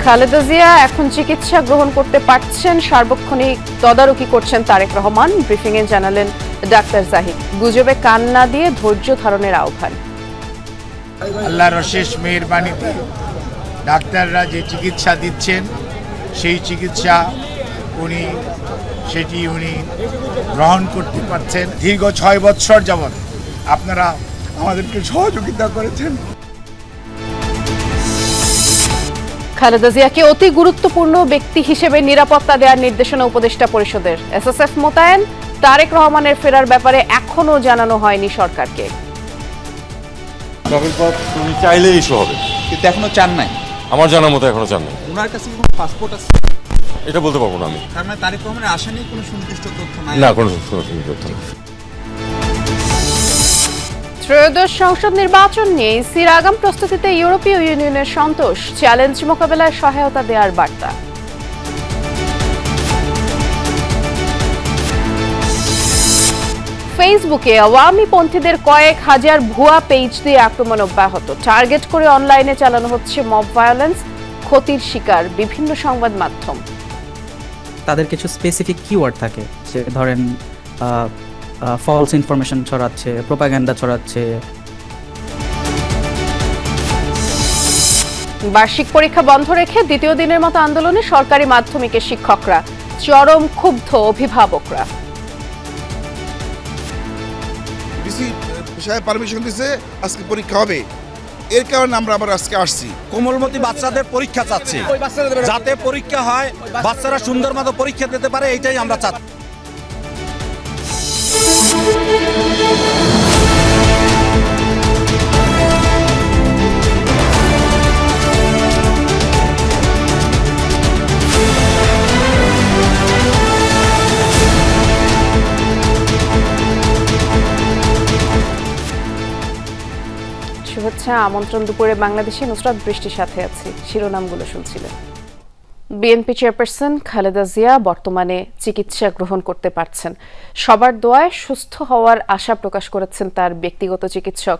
খালেদা জিয়া এখন চিকিৎসা গ্রহণ করতে পারছেন, সার্বক্ষণিক তদারকি করছেন তারেক রহমান। ব্রিফিংয়ে জানালেন ডাক্তার জাহিদ, গুজবে কান না দিয়ে ধৈর্য ধারণের আহ্বান। আল্লাহর অশেষ মেহেরবানিতে ডাক্তাররা যে চিকিৎসা দিচ্ছেন সেই চিকিৎসা উনি গ্রহণ করতে পারছেন। দীর্ঘ 6 বৎসর যাবৎ আপনারা আমাদেরকে সহযোগিতা করেছেন। খালেদা জিয়াকে অতি গুরুত্বপূর্ণ ব্যক্তি হিসেবে নিরাপত্তা দেওয়ার নির্দেশনা উপদেষ্টা পরিষদের। এসএসএফ মোতায়েন, তারেক রহমানের ফেরার ব্যাপারে এখনো জানানো হয়নি সরকারকে। উনি চাইলে ইস্যু হবে, কিন্তু এখনো চান নাই। আমার জানার মতো এখনো চান নাই। ওনার কাছে কোনো পাসপোর্ট আছে? এটা বলতে পারবো না আমি। তার মানে তারেক রহমানের আশা নেই, কোনো সুনির্দিষ্ট তথ্য নাই? না, কোনো সুনির্দিষ্ট তথ্য নেই। ত্রয়োদশ সংসদ নির্বাচন নিয়ে ইসির আগাম প্রস্তুতিতে ইউরোপীয় ইউনিয়নের সন্তোষ, চ্যালেঞ্জ মোকাবেলায় সহায়তা দেওয়ার বার্তা। ফেসবুকে আওয়ামী পন্থীদের কয়েক হাজার ভুয়া পেজ দিয়ে আক্রমণ অব্যাহত। টার্গেট করে অনলাইনে চালানো হচ্ছে মব ভায়োলেন্স, ক্ষতির শিকার বিভিন্ন সংবাদ মাধ্যম। তাদের কিছু স্পেসিফিক কিওয়ার্ড থাকে, যে ধরেন ফলস ইনফরমেশন ছড়াচ্ছে, প্রোপাগান্ডা ছড়াচ্ছে। বার্ষিক পরীক্ষা বন্ধ রেখে দ্বিতীয় দিনের মতো আন্দোলনে সরকারি মাধ্যমিকের শিক্ষকরা, চরম ক্ষুব্ধ অভিভাবকরা। পারমিশন দিয়েছে, আজকে পরীক্ষা হবে, এর কারণে আমরা আবার আজকে আসছি। কোমলমতি বাচ্চাদের পরীক্ষা চাচ্ছি, যাতে পরীক্ষা হয়, বাচ্চারা সুন্দর মতো পরীক্ষা দিতে পারে, এইটাই আমরা চাচ্ছি। শুভেচ্ছা, আমন্ত্রণ দুপুরে বাংলাদেশে। নুসরাত বৃষ্টির সাথে আছি। শিরোনামগুলো শুনছিলেন। বিএনপি চেয়ারপারসন খালেদা জিয়া বর্তমানে চিকিৎসা গ্রহণ করতে পারছেন। সবার দোয়ায় সুস্থ হওয়ার আশা প্রকাশ করেছেন তার ব্যক্তিগত চিকিৎসক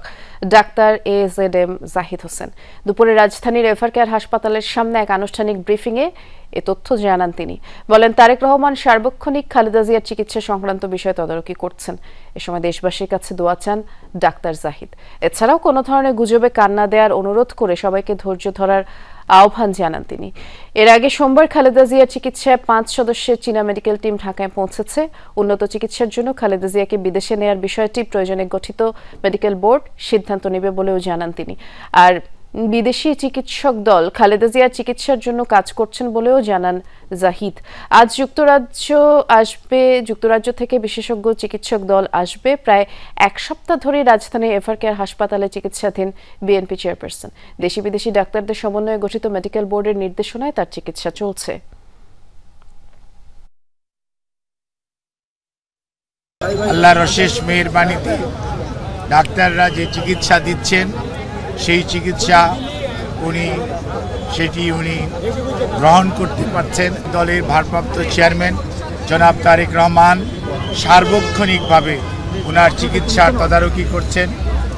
ডাক্তার AZM জাহিদ হোসেন। দুপুরে রাজধানীর এভারকেয়ার হাসপাতালের সামনে এক আনুষ্ঠানিক ব্রিফিংয়ে এ তথ্য জানান তিনি। বলেন, তারেক রহমান সার্বক্ষণিক খালেদা জিয়ার চিকিৎসা সংক্রান্ত বিষয়ে তদারকি করছেন। এ সময় দেশবাসীর কাছে দোয়া চান ডাক্তার জাহিদ। এছাড়াও কোনো ধরনের গুজবে কান না দেওয়ার অনুরোধ করে সবাইকে ধৈর্য ধরার আহ্বান জানান তিনি। এর আগে সোমবার খালেদা জিয়ার চিকিৎসায় 5 সদস্যের চীনা মেডিকেল টিম ঢাকায় পৌঁছেছে। উন্নত চিকিৎসার জন্য খালেদা জিয়াকে বিদেশে নেয়ার বিষয়টি প্রয়োজনে গঠিত মেডিকেল বোর্ড সিদ্ধান্ত নেবে বলেও জানান তিনি। আর বিদেশি চিকিৎসক দল খালেদা জিয়ার চিকিৎসার জন্য কাজ করছেন বলেও জানান জাহিদ। আজ যুক্তরাজ্য থেকে বিশেষজ্ঞ চিকিৎসক দল আসবে। প্রায় 1 সপ্তাহ ধরে রাজধানীর এভারকেয়ার হাসপাতালে চিকিৎসাধীন বিএনপি চেয়ারপারসন। দেশি বিদেশি ডাক্তারদের সমন্বয়ে গঠিত মেডিকেল বোর্ডের নির্দেশনায় তার চিকিৎসা চলছে। আল্লাহর অশেষ মেহেরবানিতে ডাক্তাররা যে চিকিৎসা দিচ্ছেন সেই চিকিৎসা উনি গ্রহণ করতে পারছেন। দলের ভারপ্রাপ্ত চেয়ারম্যান জনাব তারেক রহমান সার্বক্ষণিকভাবে ওনার চিকিৎসার তদারকি করছেন।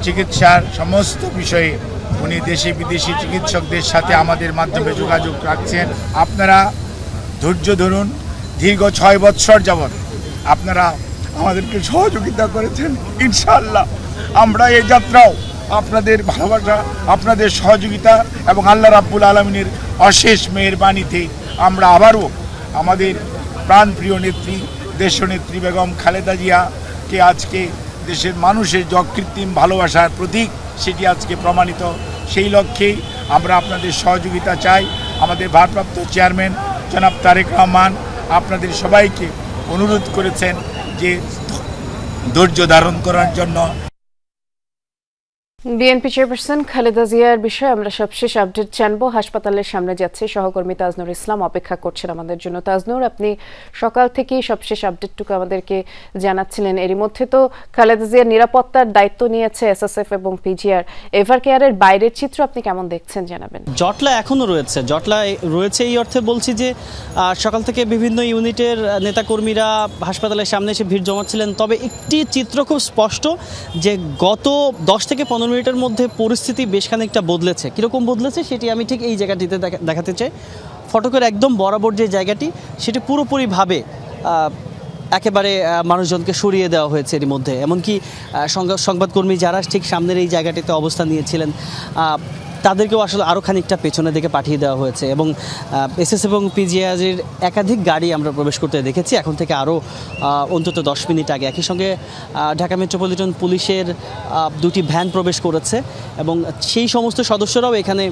চিকিৎসার সমস্ত বিষয়ে উনি দেশি বিদেশি চিকিৎসকদের সাথে আমাদের মাধ্যমে যোগাযোগ রাখছেন। আপনারা ধৈর্য ধরুন। দীর্ঘ 6 বৎসর যাবৎ আপনারা আমাদেরকে সহযোগিতা করেছেন। ইনশাআল্লাহ আমরা এই যাত্রাও আপনাদের ভালোবাসা, আপনাদের সহযোগিতা এবং আল্লাহ রাব্বুল আলামিনের অশেষ মেহেরবানিতে আমরা আবারও আমাদের প্রাণপ্রিয় নেত্রী, দেশনেত্রী বেগম খালেদা জিয়াকে আজকে দেশের মানুষের যে অকৃত্রিম ভালোবাসার প্রতীক, সেটি আজকে প্রমাণিত। সেই লক্ষ্যেই আমরা আপনাদের সহযোগিতা চাই। আমাদের ভারপ্রাপ্ত চেয়ারম্যান জনাব তারেক রহমান আপনাদের সবাইকে অনুরোধ করেছেন যে ধৈর্য ধারণ করার জন্য। বিএনপি চেয়ারপারসন খালেদা জিয়ার বিষয়ে আমরা সবশেষ আপডেট জানবো। হাসপাতালের সামনে যাচ্ছে সহকর্মী তাজনুর ইসলাম, অপেক্ষা করছেন আমাদের জন্য। তাজনুর, আপনি সকাল থেকেই সবশেষ আপডেটটুকু আমাদেরকে জানাচ্ছিলেন। এরই মধ্যে তো খালেদা জিয়ার নিরাপত্তার দায়িত্ব নিয়েছে এসএসএফ এবং পিজিআর। এভারকেয়ারের বাইরের চিত্র আপনি কেমন দেখছেন জানাবেন। জটলা এখনো রয়েছে এই অর্থে বলছি যে সকাল থেকে বিভিন্ন ইউনিটের নেতাকর্মীরা হাসপাতালের সামনে এসে ভিড় জমাচ্ছিলেন। তবে একটি চিত্র খুব স্পষ্ট যে গত 10 থেকে 15 মিনিটের মধ্যে পরিস্থিতি বেশ খানিকটা বদলেছে। কীরকম বদলেছে সেটি আমি ঠিক এই জায়গাটিতে দেখাতে চাই। ফটকের একদম বরাবর যে জায়গাটি সেটি পুরোপুরিভাবে একেবারে মানুষজনকে সরিয়ে দেওয়া হয়েছে এর মধ্যে। এমনকি সংবাদকর্মী যারা ঠিক সামনের এই জায়গাটিতে অবস্থান নিয়েছিলেন তাদেরকেও আসলে আরও খানিকটা পেছনের দিকে পাঠিয়ে দেওয়া হয়েছে এবং এসএস এবং পিজিআইয়ের একাধিক গাড়ি আমরা প্রবেশ করতে দেখেছি এখন থেকে আরও অন্তত 10 মিনিট আগে। একই সঙ্গে ঢাকা মেট্রোপলিটন পুলিশের 2টি ভ্যান প্রবেশ করেছে এবং সেই সমস্ত সদস্যরাও এখানে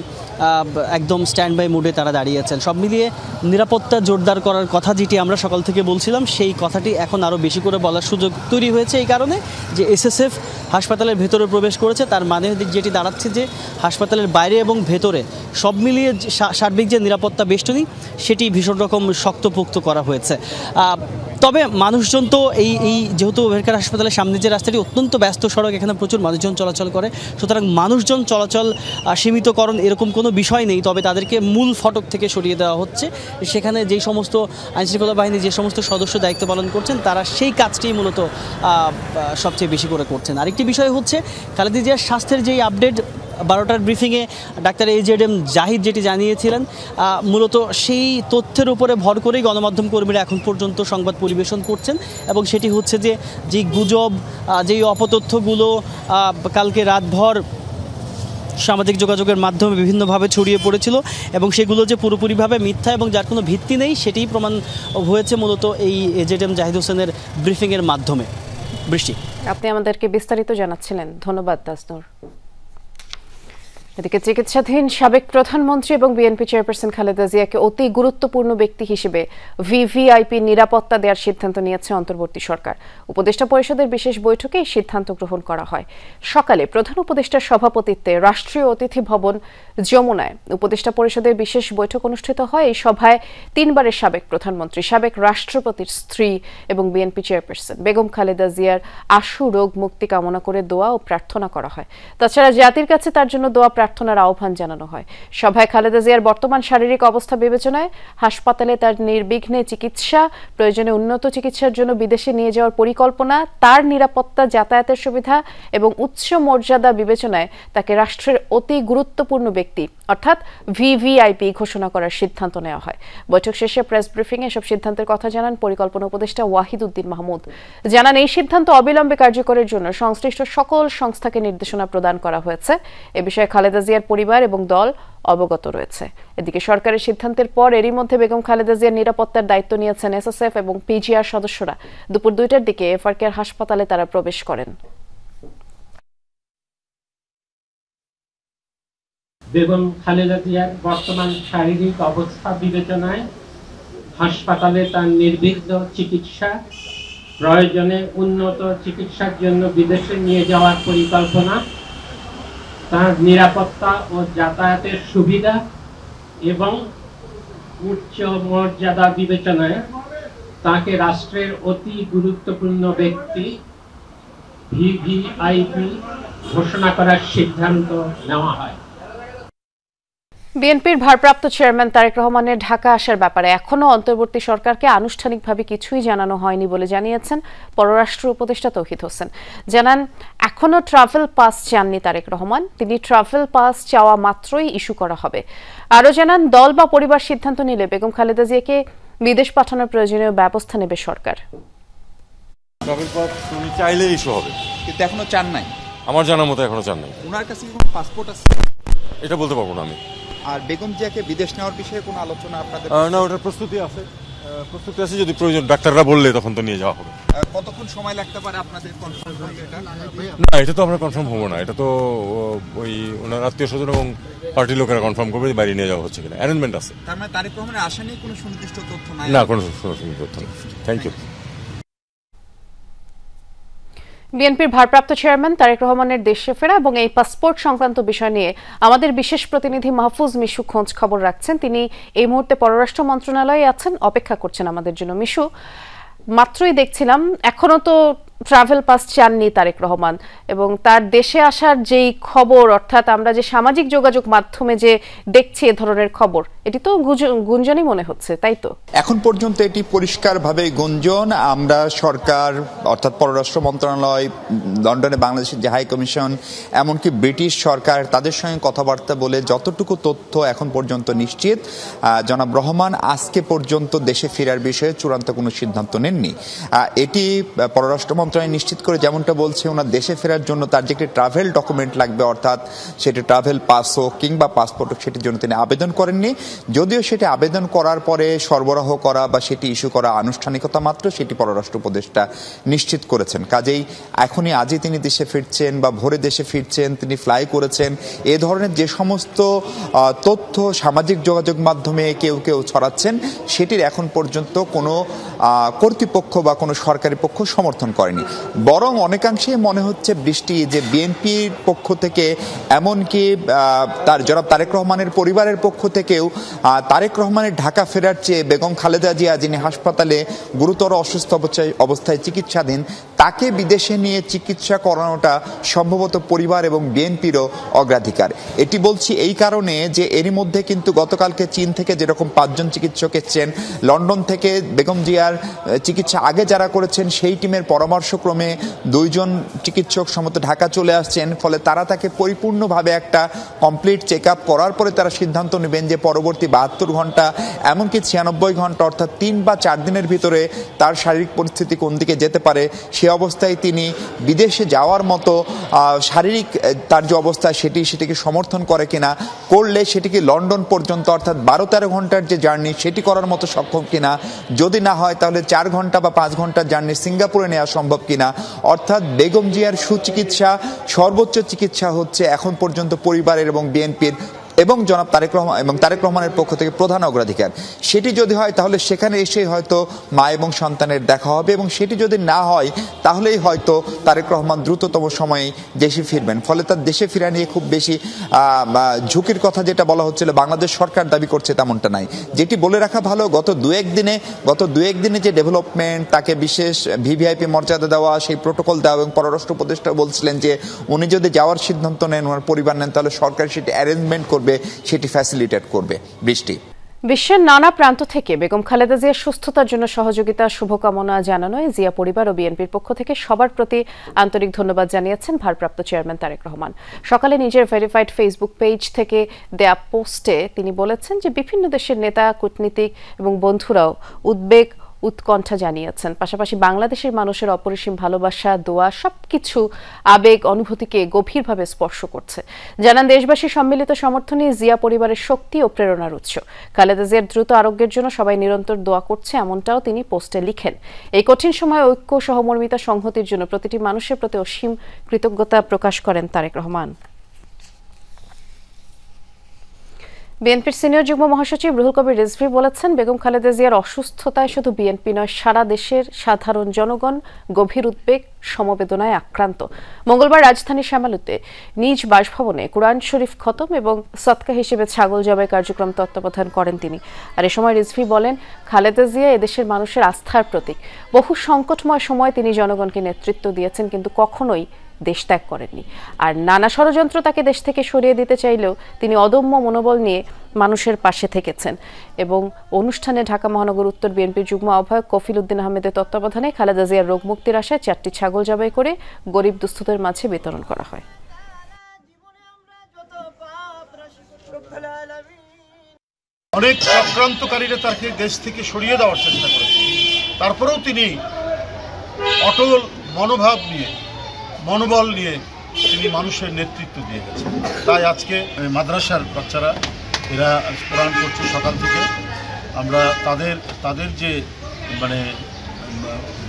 একদম স্ট্যান্ড বাই মুডে তারা দাঁড়িয়েছেন। সব মিলিয়ে নিরাপত্তা জোরদার করার কথা যেটি আমরা সকাল থেকে বলছিলাম সেই কথাটি এখন আরও বেশি করে বলার সুযোগ তৈরি হয়েছে এই কারণে যে এসএসএফ হাসপাতালের ভেতরে প্রবেশ করেছে। তার মানে যেটি দাঁড়াচ্ছে যে হাসপাতালের বাইরে এবং ভেতরে সব মিলিয়ে সার্বিক যে নিরাপত্তা বেষ্টনী সেটি ভীষণ রকম শক্তপোক্ত করা হয়েছে। তবে মানুষজন তো এই যেহেতু ওভারকেয়ার হাসপাতালের সামনে যে রাস্তাটি অত্যন্ত ব্যস্ত সড়ক, এখানে প্রচুর মানুষজন চলাচল করে, সুতরাং মানুষজন চলাচল সীমিতকরণ এরকম কোনো বিষয় নেই। তবে তাদেরকে মূল ফটক থেকে সরিয়ে দেওয়া হচ্ছে। সেখানে যেই সমস্ত আইনশৃঙ্খলা বাহিনী যে সমস্ত সদস্য দায়িত্ব পালন করছেন তারা সেই কাজটি মূলত সবচেয়ে বেশি করে করছেন। আরেকটি বিষয় হচ্ছে খালেদা জিয়ার স্বাস্থ্যের যেই আপডেট 12টার ব্রিফিংয়ে ডাক্তার AJM জাহিদ যেটি জানিয়েছিলেন মূলত সেই তথ্যের উপরে ভর করেই গণমাধ্যম কর্মীরা এখন পর্যন্ত সংবাদ পরিবেশন করছেন এবং সেটি হচ্ছে যে গুজব যেই অপতথ্যগুলো কালকে রাতভর সামাজিক যোগাযোগের মাধ্যমে বিভিন্নভাবে ছড়িয়ে পড়েছিল এবং সেগুলো যে পুরোপুরিভাবে মিথ্যা এবং যার কোনো ভিত্তি নেই সেটিই প্রমাণ হয়েছে মূলত এই AJM জাহিদ হোসেনের ব্রিফিংয়ের মাধ্যমে। বৃষ্টি, আপনি আমাদেরকে বিস্তারিত জানাচ্ছিলেন, ধন্যবাদ তাজনুর। এদিকে চিকিৎসাধীন সাবেক প্রধানমন্ত্রী এবং বিএনপি চেয়ারপারসন খালেদা জিয়াকে অতি গুরুত্বপূর্ণ ব্যক্তি হিসেবে ভিভিআইপি নিরাপত্তা দেওয়ার সিদ্ধান্ত নিয়েছে অন্তর্বর্তী সরকার। উপদেষ্টা পরিষদের বিশেষ বৈঠকে এই সিদ্ধান্ত গ্রহণ করা হয়। সকালে প্রধান উপদেষ্টার সভাপতিত্বে রাষ্ট্রীয় অতিথি ভবন যমুনায় উপদেষ্টা পরিষদের বিশেষ বৈঠক অনুষ্ঠিত হয়। এই সভায় 3 বারের সাবেক প্রধানমন্ত্রী, সাবেক রাষ্ট্রপতির স্ত্রী এবং বিএনপি চেয়ারপারসন বেগম খালেদা জিয়ার আশু রোগ মুক্তি কামনা করে দোয়া ও প্রার্থনা করা হয়। তাছাড়া জাতির কাছে তার জন্য দোয়া প্রার্থনার আহ্বান জানানো হয়। সভায় খালেদা জিয়ার বর্তমান শারীরিক অবস্থা বিবেচনায় হাসপাতালে তার নির্বিঘ্নে চিকিৎসা, প্রয়োজনে উন্নত চিকিৎসার জন্য বিদেশে নিয়ে যাওয়ার পরিকল্পনা, তার নিরাপত্তা, যাতায়াতের সুবিধা এবং উচ্চ মর্যাদা বিবেচনায় তাকে রাষ্ট্রের অতি গুরুত্বপূর্ণ ব্যক্তি অর্থাৎ ভিভিআইপি ঘোষণা করার সিদ্ধান্ত নেওয়া হয়। বৈঠক শেষে প্রেস ব্রিফিংয়ে এসব সিদ্ধান্তের কথা জানান পরিকল্পনা উপদেষ্টা ওয়াহিদ উদ্দিন মাহমুদ। জানান এই সিদ্ধান্ত অবিলম্বে কার্যকরের জন্য সংশ্লিষ্ট সকল সংস্থাকে নির্দেশনা প্রদান করা হয়েছে। এ বিষয়ে খালেদা জিয়ার পরিবার এবং দল অবগত রয়েছে। এদিকে সরকারের সিদ্ধান্তের পর এরই মধ্যে বেগম খালেদা জিয়ার নিরাপত্তার দায়িত্ব নিয়েছেন এসএসএফ এবং পিজিআর সদস্যরা। দুপুর 2টার দিকে এফআরকেয়ার হাসপাতালে তারা প্রবেশ করেন। বেগম খালেদা জিয়ার বর্তমান শারীরিক অবস্থা বিবেচনায় হাসপাতালে তার নির্বিঘ্ন চিকিৎসা, প্রয়োজনে উন্নত চিকিৎসার জন্য বিদেশে নিয়ে যাওয়ার পরিকল্পনা, তার নিরাপত্তা ও যাতায়াতের সুবিধা এবং উচ্চ মর্যাদা বিবেচনায় তাকে রাষ্ট্রের অতি গুরুত্বপূর্ণ ব্যক্তি ভিভিআইপি ঘোষণা করার সিদ্ধান্ত নেওয়া হয়। বিএনপির ভারপ্রাপ্ত চেয়ারম্যান তারেক রহমানের ঢাকা আসার ব্যাপারে এখনো অন্তর্বর্তী সরকারকে আনুষ্ঠানিকভাবে কিছুই জানানো হয়নি বলে জানিয়েছেন পররাষ্ট্র উপদেষ্টা তৌহিদ হোসেন। জানান এখনো ট্রাভেল পাস চাননি তারেক রহমান, তিনি ট্রাভেল পাস চাওয়া মাত্রই ইস্যু করা হবে। আরও জানান দল বা পরিবার সিদ্ধান্ত নিলে বেগম খালেদা জিয়াকে বিদেশ পাঠানোর প্রয়োজনীয় ব্যবস্থা নেবে সরকার। ট্রাভেল পাস উনি চাইলেই ইস্যু হবে, কিন্তু এখনো চান নাই। আমার জানার মতো এখনো চান নাই। ওনার কাছে কি কোনো পাসপোর্ট আছে? এটা বলতে পারবো না আমি। আর বেগম জিয়াকে বিদেশ নেওয়ার বিষয়ে কোনো আলোচনা আপনাদের? না, ওটার প্রস্তুতি আছে, যদি প্রয়োজন ডাক্তাররা বললে তখন তো নিয়ে যাওয়া হবে। কতক্ষণ সময় লাগতে পারে আপনাদের কনফার্ম করতে এটা? না, এটা তো আমরা কনফার্ম হবো না, এটা তো ওই ওনার আত্মীয় স্বজন এবং পার্টির লোকেরা কনফার্ম করবে বাইরে নিয়ে যাওয়া হচ্ছে কিনা। অ্যারেঞ্জমেন্ট আছে। তার মানে তারেক রহমানের আশা নিয়ে কোনো সুনির্দিষ্ট তথ্য নাই? না, কোনো সুনির্দিষ্ট তথ্য নেই। Thank you. বিএনপির ভারপ্রাপ্ত চেয়ারম্যান তারেক রহমানের দেশে ফেরা এবং এই পাসপোর্ট সংক্রান্ত বিষয় নিয়ে আমাদের বিশেষ প্রতিনিধি মাহফুজ মিশু খোঁজ খবর রাখছেন। তিনি এই মুহূর্তে পররাষ্ট্র মন্ত্রণালয়ে আছেন, অপেক্ষা করছেন আমাদের জন্য। মিশু, মাত্রই দেখছিলাম এখনো তো ট্রাভেল পাস চাননি তারেক রহমান এবং তার দেশে আসার যেই খবর, অর্থাৎ আমরা যে সামাজিক যোগাযোগ মাধ্যমে যে দেখছি এ ধরনের খবর, এটি তো গুঞ্জনই মনে হচ্ছে, তাই তো? এখন পর্যন্ত এটি পরিষ্কারভাবে গুঞ্জন। আমরা সরকার অর্থাৎ পররাষ্ট্র মন্ত্রণালয়, লন্ডনে বাংলাদেশের যে হাই কমিশন, এমনকি ব্রিটিশ সরকার, তাদের সঙ্গে কথাবার্তা বলে যতটুকু তথ্য এখন পর্যন্ত নিশ্চিত, জনাব রহমান আজকে পর্যন্ত দেশে ফেরার বিষয়ে চূড়ান্ত কোনো সিদ্ধান্ত নেননি। এটি পররাষ্ট্র মন্ত্রণালয় নিশ্চিত করে যেমনটা বলছে, ওনার দেশে ফেরার জন্য তার যে একটি ট্রাভেল ডকুমেন্ট লাগবে, অর্থাৎ সেটি ট্রাভেল পাস হোক কিংবা পাসপোর্ট হোক, সেটির জন্য তিনি আবেদন করেননি। যদিও সেটি আবেদন করার পরে সরবরাহ করা বা সেটি ইস্যু করা আনুষ্ঠানিকতা মাত্র, সেটি পররাষ্ট্র উপদেষ্টা নিশ্চিত করেছেন। কাজেই এখনই আজই তিনি দেশে ফিরছেন বা ভোরে দেশে ফিরছেন, তিনি ফ্লাই করেছেন, এ ধরনের যে সমস্ত তথ্য সামাজিক যোগাযোগ মাধ্যমে কেউ কেউ ছড়াচ্ছেন, সেটির এখন পর্যন্ত কোনো কর্তৃপক্ষ বা কোনো সরকারি পক্ষ সমর্থন করেনি। বরং অনেকাংশে মনে হচ্ছে বৃষ্টি যে বিএনপির পক্ষ থেকে, এমনকি তার জনাব তারেক রহমানের পরিবারের পক্ষ থেকেও তারেক রহমানের ঢাকা ফেরার চেয়ে বেগম খালেদা জিয়া, যিনি হাসপাতালে গুরুতর অসুস্থ অবস্থায় চিকিৎসাধীন, তাকে বিদেশে নিয়ে চিকিৎসা করানোটা সম্ভবত পরিবার এবং বিএনপিরও অগ্রাধিকার। এটি বলছি এই কারণে যে এরই মধ্যে কিন্তু গতকালকে চীন থেকে যেরকম 5 জন চিকিৎসক এসেছেন, লন্ডন থেকে বেগম জিয়ার চিকিৎসা আগে যারা করেছেন সেই টিমের পরামর্শক্রমে 2 জন চিকিৎসক সম্ভবত ঢাকা চলে আসছেন। ফলে তারা তাকে পরিপূর্ণভাবে একটা কমপ্লিট চেক আপ করার পরে তারা সিদ্ধান্ত নেবেন যে পরবর্তী 72 ঘন্টা এমনকি 96 ঘন্টা অর্থাৎ 3 বা 4 দিনের ভিতরে তার শারীরিক পরিস্থিতি কোন দিকে যেতে পারে, সে অবস্থায় তিনি বিদেশে যাওয়ার মতো শারীরিক তার যে অবস্থা সেটিকে সমর্থন করে কিনা, করলে সেটিকে লন্ডন পর্যন্ত অর্থাৎ 12-13 ঘন্টার যে জার্নি সেটি করার মতো সক্ষম কিনা, যদি না হয় তাহলে 4 ঘন্টা বা 5 ঘন্টার জার্নি সিঙ্গাপুরে নেওয়া সম্ভব কিনা। অর্থাৎ বেগম জিয়ার সুচিকিৎসা, সর্বোচ্চ চিকিৎসা হচ্ছে এখন পর্যন্ত পরিবারের এবং বিএনপির এবং জনাব তারেক রহমানের পক্ষ থেকে প্রধান অগ্রাধিকার। সেটি যদি হয় তাহলে সেখানে এসে হয়তো মা এবং সন্তানের দেখা হবে, এবং সেটি যদি না হয় তাহলেই হয়তো তারেক রহমান দ্রুততম সময়ে দেশে ফিরবেন। ফলে তার দেশে ফেরা নিয়ে খুব বেশি ঝুঁকির কথা যেটা বলা হচ্ছিল বাংলাদেশ সরকার দাবি করছে তেমনটা নাই। যেটি বলে রাখা ভালো, গত দু এক দিনে যে ডেভেলপমেন্ট, তাকে বিশেষ ভিভিআইপি মর্যাদা দেওয়া, সেই প্রোটোকল দেওয়া, এবং পররাষ্ট্র উপদেষ্টা বলছিলেন যে উনি যদি যাওয়ার সিদ্ধান্ত নেন, ওনার পরিবার নেন, তাহলে সরকার সেটি অ্যারেঞ্জমেন্ট করবে, সেটি ফ্যাসিলিটেট করবে। বৃষ্টি। বিশ্বের নানা প্রান্ত থেকে বেগম খালেদা জিয়ার সুস্থতার জন্য সহযোগিতা শুভকামনা জানানোয় জিয়া পরিবার ও বিএনপির পক্ষ থেকে সবার প্রতি আন্তরিক ধন্যবাদ জানিয়েছেন ভারপ্রাপ্ত চেয়ারম্যান তারেক রহমান। সকালে নিজের ভেরিফাইড ফেসবুক পেজ থেকে দেয়া পোস্টে তিনি বলেছেন যে বিভিন্ন দেশের নেতা, কূটনীতিক এবং বন্ধুরাও উদ্বেগ উৎকণ্ঠা জানিয়েছেন। পাশাপাশি বাংলাদেশের মানুষের অপরিসীম ভালোবাসা, দোয়া সবকিছু আবেগ অনুভূতিকে গভীরভাবে স্পর্শ করছে। জানান দেশবাসীর সম্মিলিত সমর্থনই জিয়া পরিবারের শক্তি ও প্রেরণার উৎস। খালেদা জিয়ার দ্রুত আরোগ্যের জন্য সবাই নিরন্তর দোয়া করছে, এমনটাও তিনি পোস্টে লিখেন। এই কঠিন সময়ে ঐক্য, সহমর্মিতা, সংহতির জন্য প্রতিটি মানুষের প্রতি অসীম কৃতজ্ঞতা প্রকাশ করেন তারেক রহমান। বিএনপির সিনিয়র যুগ্ম মহাসচিব রুহুল কবির রিজভী বলেছেন, বেগম খালেদা জিয়ার অসুস্থতায় শুধু বিএনপি নয়, সারা দেশের সাধারণ জনগণ গভীর উদ্বেগ, সমবেদনায় আক্রান্ত। মঙ্গলবার রাজধানীর শ্যামালুতে নিজ বাসভবনে কুরআন শরীফ খতম এবং সদকা হিসেবে ছাগল জবাই কার্যক্রম তত্ত্বাবধান করেন তিনি। আর এ সময় রিজভী বলেন, খালেদা জিয়া এদেশের মানুষের আস্থার প্রতীক। বহু সংকটময় সময় তিনি জনগণকে নেতৃত্ব দিয়েছেন, কিন্তু কখনোই দেশ ত্যাগ করেননি। আর নানা ষড়যন্ত্র তাকে দেশ থেকে সরিয়ে দিতে চাইলেও তিনি অদম্য মনোবল নিয়ে মানুষের পাশে থেকেছেন। এবং অনুষ্ঠানে ঢাকা মহানগর উত্তর বিএনপির যুগ্ম আহ্বায়ক কফিল উদ্দিন আহমেদের তত্ত্বাবধানে খালেদা জিয়ার রোগ মুক্তির আশায় 4টি ছাগল জবাই করে গরিব দুস্থদের মাঝে বিতরণ করা হয়। অনেক চক্রান্তকারীরা তাকে দেশ থেকে সরিয়ে দেওয়ার চেষ্টা করেছে, তারপরেও তিনি অটল মনোবল নিয়ে তিনি মানুষের নেতৃত্ব দিয়ে গেছেন। তাই আজকে মাদ্রাসার বাচ্চারা এরা কোরআন পড়ছে সকাল থেকে। আমরা তাদের যে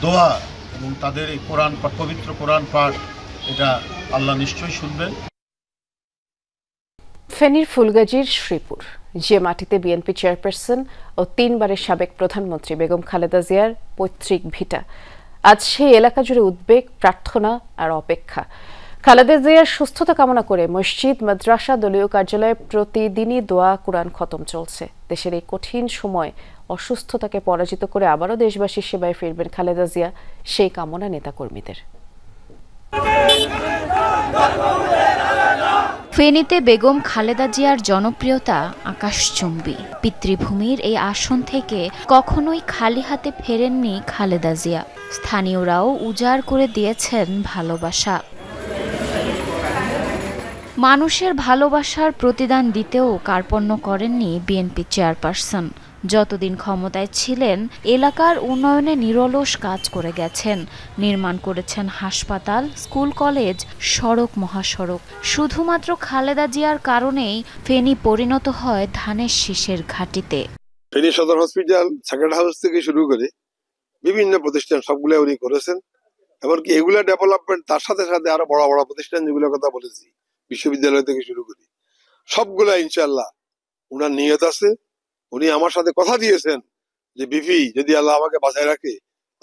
দোয়া এবং তাদের এই পবিত্র কোরআন পাঠ, এটা আল্লাহ নিশ্চয়ই শুনবেন। ফেনীর ফুলগাজীর শ্রীপুর, যে মাটিতে বিএনপি চেয়ারপারসন ও 3 বারের সাবেক প্রধানমন্ত্রী বেগম খালেদা জিয়ার পৈতৃক ভিটা, আজ সেই এলাকা জুড়ে উদ্বেগ, প্রার্থনা আর অপেক্ষা। খালেদা জিয়ার সুস্থতা কামনা করে মসজিদ, মাদ্রাসা, দলীয় কার্যালয়ে প্রতিদিনই দোয়া, কুরআন খতম চলছে। দেশের এই কঠিন সময় অসুস্থতাকে পরাজিত করে আবারও দেশবাসীর সেবায় ফিরবেন খালেদা জিয়া, সেই কামনা নেতাকর্মীদের। ফেনীতে বেগম খালেদা জিয়ার জনপ্রিয়তা আকাশচুম্বী। পিতৃভূমির এই আসন থেকে কখনোই খালি হাতে ফেরেননি খালেদা জিয়া। স্থানীয়রাও উজাড় করে দিয়েছেন ভালোবাসা। মানুষের ভালোবাসার প্রতিদান দিতেও কার্পণ্য করেননি বিএনপি চেয়ারপারসন। যতদিন ক্ষমতায় ছিলেন এলাকার উন্নয়নে নিরলস কাজ করে গেছেন। নির্মাণ করেছেন হাসপাতাল, স্কুল, কলেজ, সড়ক, মহাসড়ক। শুধুমাত্র খালেদা জিয়ার কারণেই ফেনী পরিণত হয় ধানের শীষের ঘাঁটিতে। ফেনী সদর হসপিটাল, সেকেন্ড হাউস থেকে শুরু করে বিভিন্ন প্রতিষ্ঠান সবগুলো উনি করেছেন। এমনকি এগুলা ডেভেলপমেন্ট, তার সাথে সাথে আরো বড় বড় প্রতিষ্ঠান যেগুলোর কথা বলেছি, বিশ্ববিদ্যালয় থেকে শুরু করি, সবগুলা ইনশাল্লাহ উনার নিয়ত আছে। উনি আমার সাথে কথা দিয়েছেন যে বিপি যদি আল্লাহ আমাকে বাঁচায় রাখে,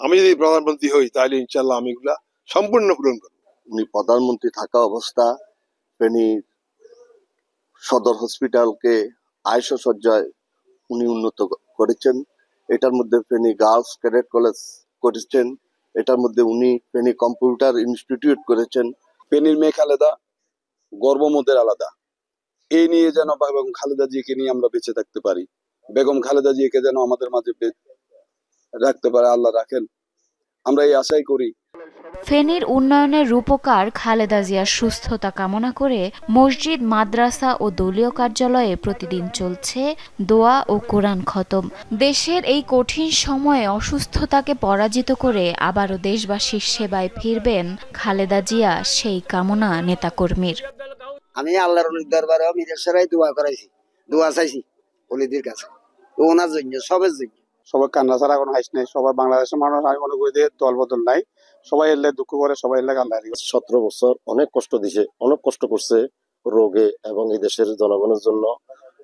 আমি যদি প্রধানমন্ত্রী হই, তাহলে ইনশাল্লাহ আমি এগুলা সম্পূর্ণ পূরণ করব। উনি প্রধানমন্ত্রী থাকা অবস্থা ফেনী সদর হসপিটালকে আইসো সজ্জায় উনি উন্নত করেছেন। এটার মধ্যে ফেনী গার্লস ক্যাডেট কলেজ করেছেন। এটার মধ্যে উনি ফেনী কম্পিউটার ইনস্টিটিউট করেছেন। ফেনীর মেয়ে খালেদা গর্বমোদের আলাদা। এই নিয়ে যেন বেগম খালেদা জিয়াকে নিয়ে আমরা বেঁচে থাকতে পারি, বেগম খালেদা জিয়াকে যেন আমাদের মাঝে রাখতে পারে, আল্লাহ রাখেন, আমরা এই আশাই করি। ফেনীর উন্নয়নের রূপকার খালেদা জিয়ার সুস্থতা কামনা করে মসজিদ, মাদ্রাসা ও দলীয় কার্যালয়ে প্রতিদিন চলছে দোয়া ও কোরআন খতম। দেশের এই কঠিন সময়ে অসুস্থতাকে পরাজিত করে আবারও দেশবাসীর সেবায় ফিরবেন খালেদা জিয়া, সেই কামনা নেতাকর্মীর। আমি আল্লাহর দরবারে মিরের সেরাই দোয়া করাইছি, দোয়া চাইছি ওলিদের কাছে, ওনার জন্য, সবের জন্য। সবাই কান্না ছাড়া কোনো হাইস নেই। সবাই বাংলাদেশের মানুষ, আমি মনে করি দল বদল নাই, সবাই এলে দুঃখ করে, সবাই এলে কান্না। 17 বছর অনেক কষ্ট দিছে, অনেক কষ্ট করছে রোগে এবং এই দেশের জনগণের জন্য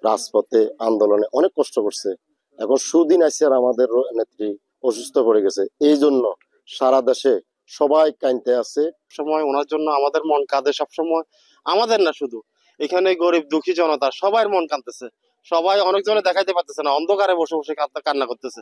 রাজপথে আন্দোলনে অনেক কষ্ট করছে। এখন সুদিন আছে আর আমাদের নেত্রী অসুস্থ পড়ে গেছে, এই জন্য সারা দেশে সবাই কাঁদতে আছে। সময় ওনার জন্য আমাদের মন কাঁদে সবসময়, আমাদের না শুধু, এখানে গরিব দুঃখী জনতা সবার মন কাঁদতেছে। সবাই অনেকজনে দেখাইতে পারতেছে না, অন্ধকারে বসে বসে কান্না করতেছে।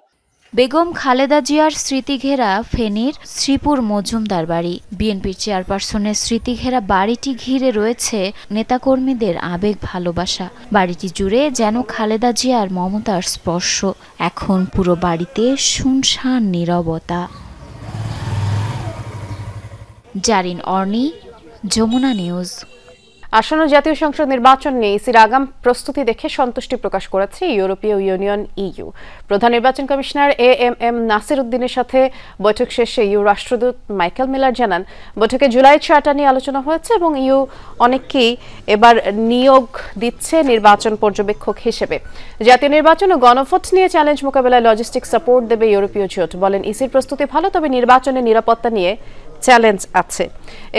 বেগম খালেদা জিয়ার স্মৃতিঘেরা ফেনীর শ্রীপুর মজুমদার বাড়ি। বিএনপির চেয়ারপারসনের স্মৃতিঘেরা বাড়িটি ঘিরে রয়েছে নেতাকর্মীদের আবেগ ভালোবাসা। বাড়িটি জুড়ে যেন খালেদা জিয়ার মমতার স্পর্শ। এখন পুরো বাড়িতে শুনশান নীরবতা। জারিন অর্নি, যমুনা নিউজ। আসন্ন জাতীয় সংসদ নির্বাচন নিয়ে ইসির আগাম প্রস্তুতি দেখে সন্তুষ্টি প্রকাশ করেছে ইউরোপীয় ইউনিয়ন ইইউ। প্রধান নির্বাচন কমিশনার এএমএম নাসির উদ্দিনের সাথে বৈঠক শেষে ইইউ রাষ্ট্রদূত মাইকেল মিলার জানান, বৈঠকে জুলাই চার্টার নিয়ে আলোচনা হয়েছে এবং ইইউ অনেককেই এবার নিয়োগ দিচ্ছে নির্বাচন পর্যবেক্ষক হিসেবে। জাতীয় নির্বাচন ও গণভোট নিয়ে চ্যালেঞ্জ মোকাবেলায় লজিস্টিক সাপোর্ট দেবে ইউরোপীয় জোট। বলেন, ইসির প্রস্তুতি ভালো, তবে নির্বাচনের নিরাপত্তা নিয়ে চ্যালেঞ্জ আছে।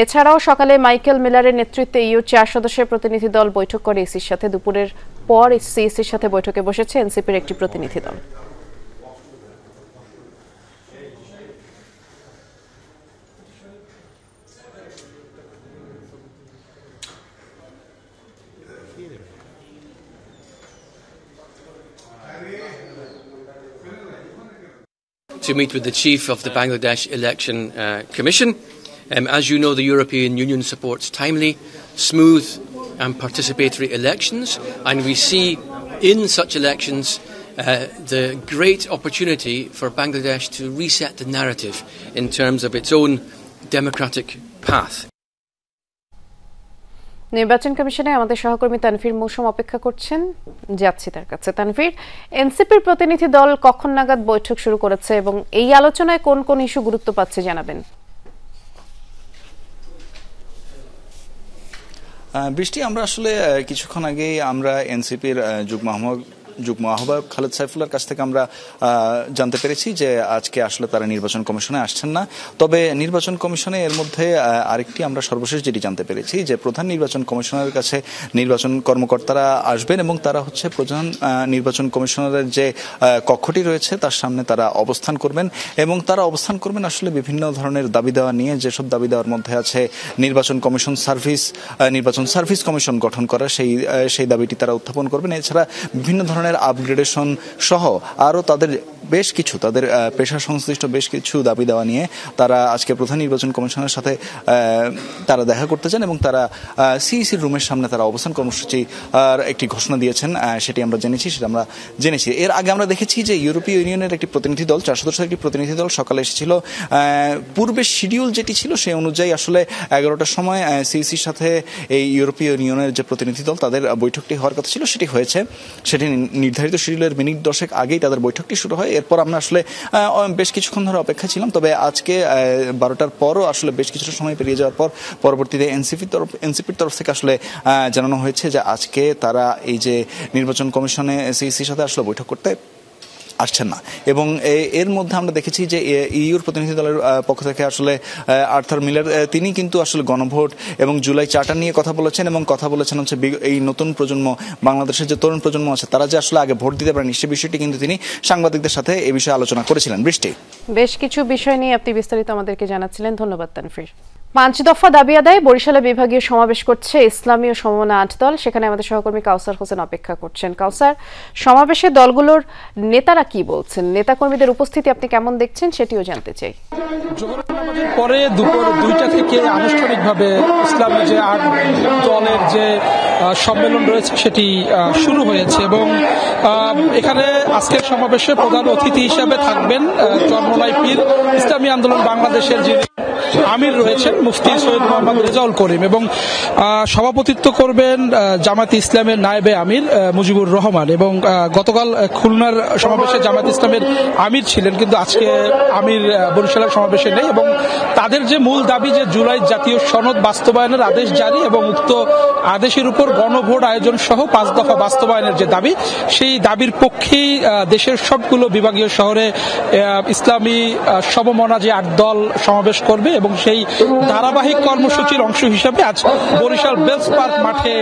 এছাড়াও সকালে মাইকেল মিলারের নেতৃত্বে ইইউ 4 সদস্যের প্রতিনিধি দল বৈঠক করে ইসির সাথে। দুপুরের পর সিইসির সাথে বৈঠকে বসেছে এনসিপির একটি প্রতিনিধি দল। To meet with the chief of the Bangladesh Election Commission. As you know, the European Union supports timely, smooth and participatory elections, and we see in such elections the great opportunity for Bangladesh to reset the narrative in terms of its own democratic path. নির্বাচন কমিশনে আমাদের সহকর্মী তানভীর মৌসুম অপেক্ষা করছেন, যাচ্ছি তার কাছে। তানভীর, এনসিপির প্রতিনিধি দল কখন নাগাদ বৈঠক শুরু করেছে এবং এই আলোচনায় কোন কোন ইস্যু গুরুত্ব পাচ্ছে জানাবেন। বৃষ্টি, আমরা আসলে কিছুক্ষণ আগেই আমরা এনসিপির যুগ্ম আহ্বায়ক খালেদ সাইফুল্লাহর কাছ থেকে আমরা জানতে পেরেছি যে আজকে আসলে তারা নির্বাচন কমিশনে আসছেন না। তবে নির্বাচন কমিশনে এর মধ্যে আরেকটি আমরা সর্বশেষ যেটি জানতে পেরেছি যে প্রধান নির্বাচন কমিশনারের কাছে নির্বাচন কর্মকর্তারা আসবেন এবং তারা হচ্ছে প্রধান নির্বাচন কমিশনারের যে কক্ষটি রয়েছে তার সামনে তারা অবস্থান করবেন এবং তারা অবস্থান করবেন আসলে বিভিন্ন ধরনের দাবি দেওয়া নিয়ে। যেসব দাবি দেওয়ার মধ্যে আছে নির্বাচন সার্ভিস কমিশন গঠন করা, সেই দাবিটি তারা উত্থাপন করবেন। এছাড়া বিভিন্ন ধরনের ধরনের আপগ্রেডেশন সহ আরও তাদের বেশ কিছু তাদের পেশা সংশ্লিষ্ট বেশ কিছু দাবি দেওয়া নিয়ে তারা আজকে প্রধান নির্বাচন কমিশনের সাথে তারা দেখা করতে চান এবং তারা সিইসির রুমের সামনে তারা অবস্থান কর্মসূচি একটি ঘোষণা দিয়েছেন, সেটা আমরা জেনেছি। এর আগে আমরা দেখেছি যে ইউরোপীয় ইউনিয়নের একটি প্রতিনিধি দল 4 সদস্যের একটি প্রতিনিধি দল সকালে এসেছিল। পূর্বের শিডিউল যেটি ছিল সেই অনুযায়ী আসলে 11টার সময় সিইসির সাথে এই ইউরোপীয় ইউনিয়নের যে প্রতিনিধি দল তাদের বৈঠকটি হওয়ার কথা ছিল, সেটি হয়েছে। সেটি নির্ধারিত শিডিউলের মিনিট 10 আগেই তাদের বৈঠকটি শুরু হয়। এরপর আমরা আসলে বেশ কিছুক্ষণ ধরে অপেক্ষা ছিলাম, তবে আজকে 12টার পরও আসলে বেশ কিছুটা সময় পেরিয়ে যাওয়ার পর পরবর্তীতে এনসিপির তরফ থেকে আসলে জানানো হয়েছে যে আজকে তারা এই যে নির্বাচন কমিশনে সিইসির সাথে আসলে বৈঠক করতে আসছেন না। এবং এর মধ্যে আমরা দেখেছি যে ইউর প্রতিনিধি দলের পক্ষ থেকে আসলে আর্থার মিলার তিনি কিন্তু আসলে গণভোট এবং জুলাই চার্টার নিয়ে কথা বলেছেন এবং কথা বলেছেন হচ্ছে এই নতুন প্রজন্ম, বাংলাদেশের যে তরুণ প্রজন্ম আছে তারা যে আসলে আগে ভোট দিতে পারেনি সে বিষয়টি কিন্তু তিনি সাংবাদিকদের সাথে এই বিষয়ে আলোচনা করেছিলেন। বৃষ্টি, বেশ কিছু বিষয় নিয়ে আপনি বিস্তারিত আমাদেরকে জানাচ্ছিলেন, ধন্যবাদ তানফির। 5 দফা দাবি আদায়ে বরিশালে বিভাগীয় সমাবেশ করছে ইসলামী ও সমমনা 8 দল। সেখানে আমাদের সহকর্মী কাউসার হোসেন অপেক্ষা করছেন। কাউসার, সমাবেশে দলগুলোর নেতারা কি বলছেন, নেতাকর্মীদের উপস্থিতি আপনি কেমন দেখছেন সেটিও জানতে চাই। পরে দুপুর 2টা থেকে আনুষ্ঠানিকভাবে ইসলামী যে 8 দলের যে সম্মেলন রয়েছে সেটি শুরু হয়েছে এবং এখানে আজকের সমাবেশে প্রধান অতিথি হিসাবে থাকবেন চরমোনাই পীর ইসলামী আন্দোলন বাংলাদেশের যিনি আমির রয়েছেন মুফতি সৈয়দ মোহাম্মদ রেজাউল করিম এবং সভাপতিত্ব করবেন জামায়াতে ইসলামের নায়েবে আমির মুজিবুর রহমান। এবং গতকাল খুলনার সমাবেশে জামায়াতে ইসলামের আমির ছিলেন, কিন্তু আজকে আমির বরিশালের সমাবেশে নেই। এবং তাদের যে মূল দাবি যে জুলাই জাতীয় সনদ বাস্তবায়নের আদেশ জারি এবং উক্ত আদেশের উপর গণভোট আয়োজন সহ 5 দফা বাস্তবায়নের যে দাবি, সেই দাবির পক্ষেই দেশের সবগুলো বিভাগীয় শহরে ইসলামী সমমনা যে 8 দল সমাবেশ করবে এবং সেই ধারাবাহিক কর্মসূচির অংশ হিসেবে আজ বরিশাল বেলস পার্ক মাঠে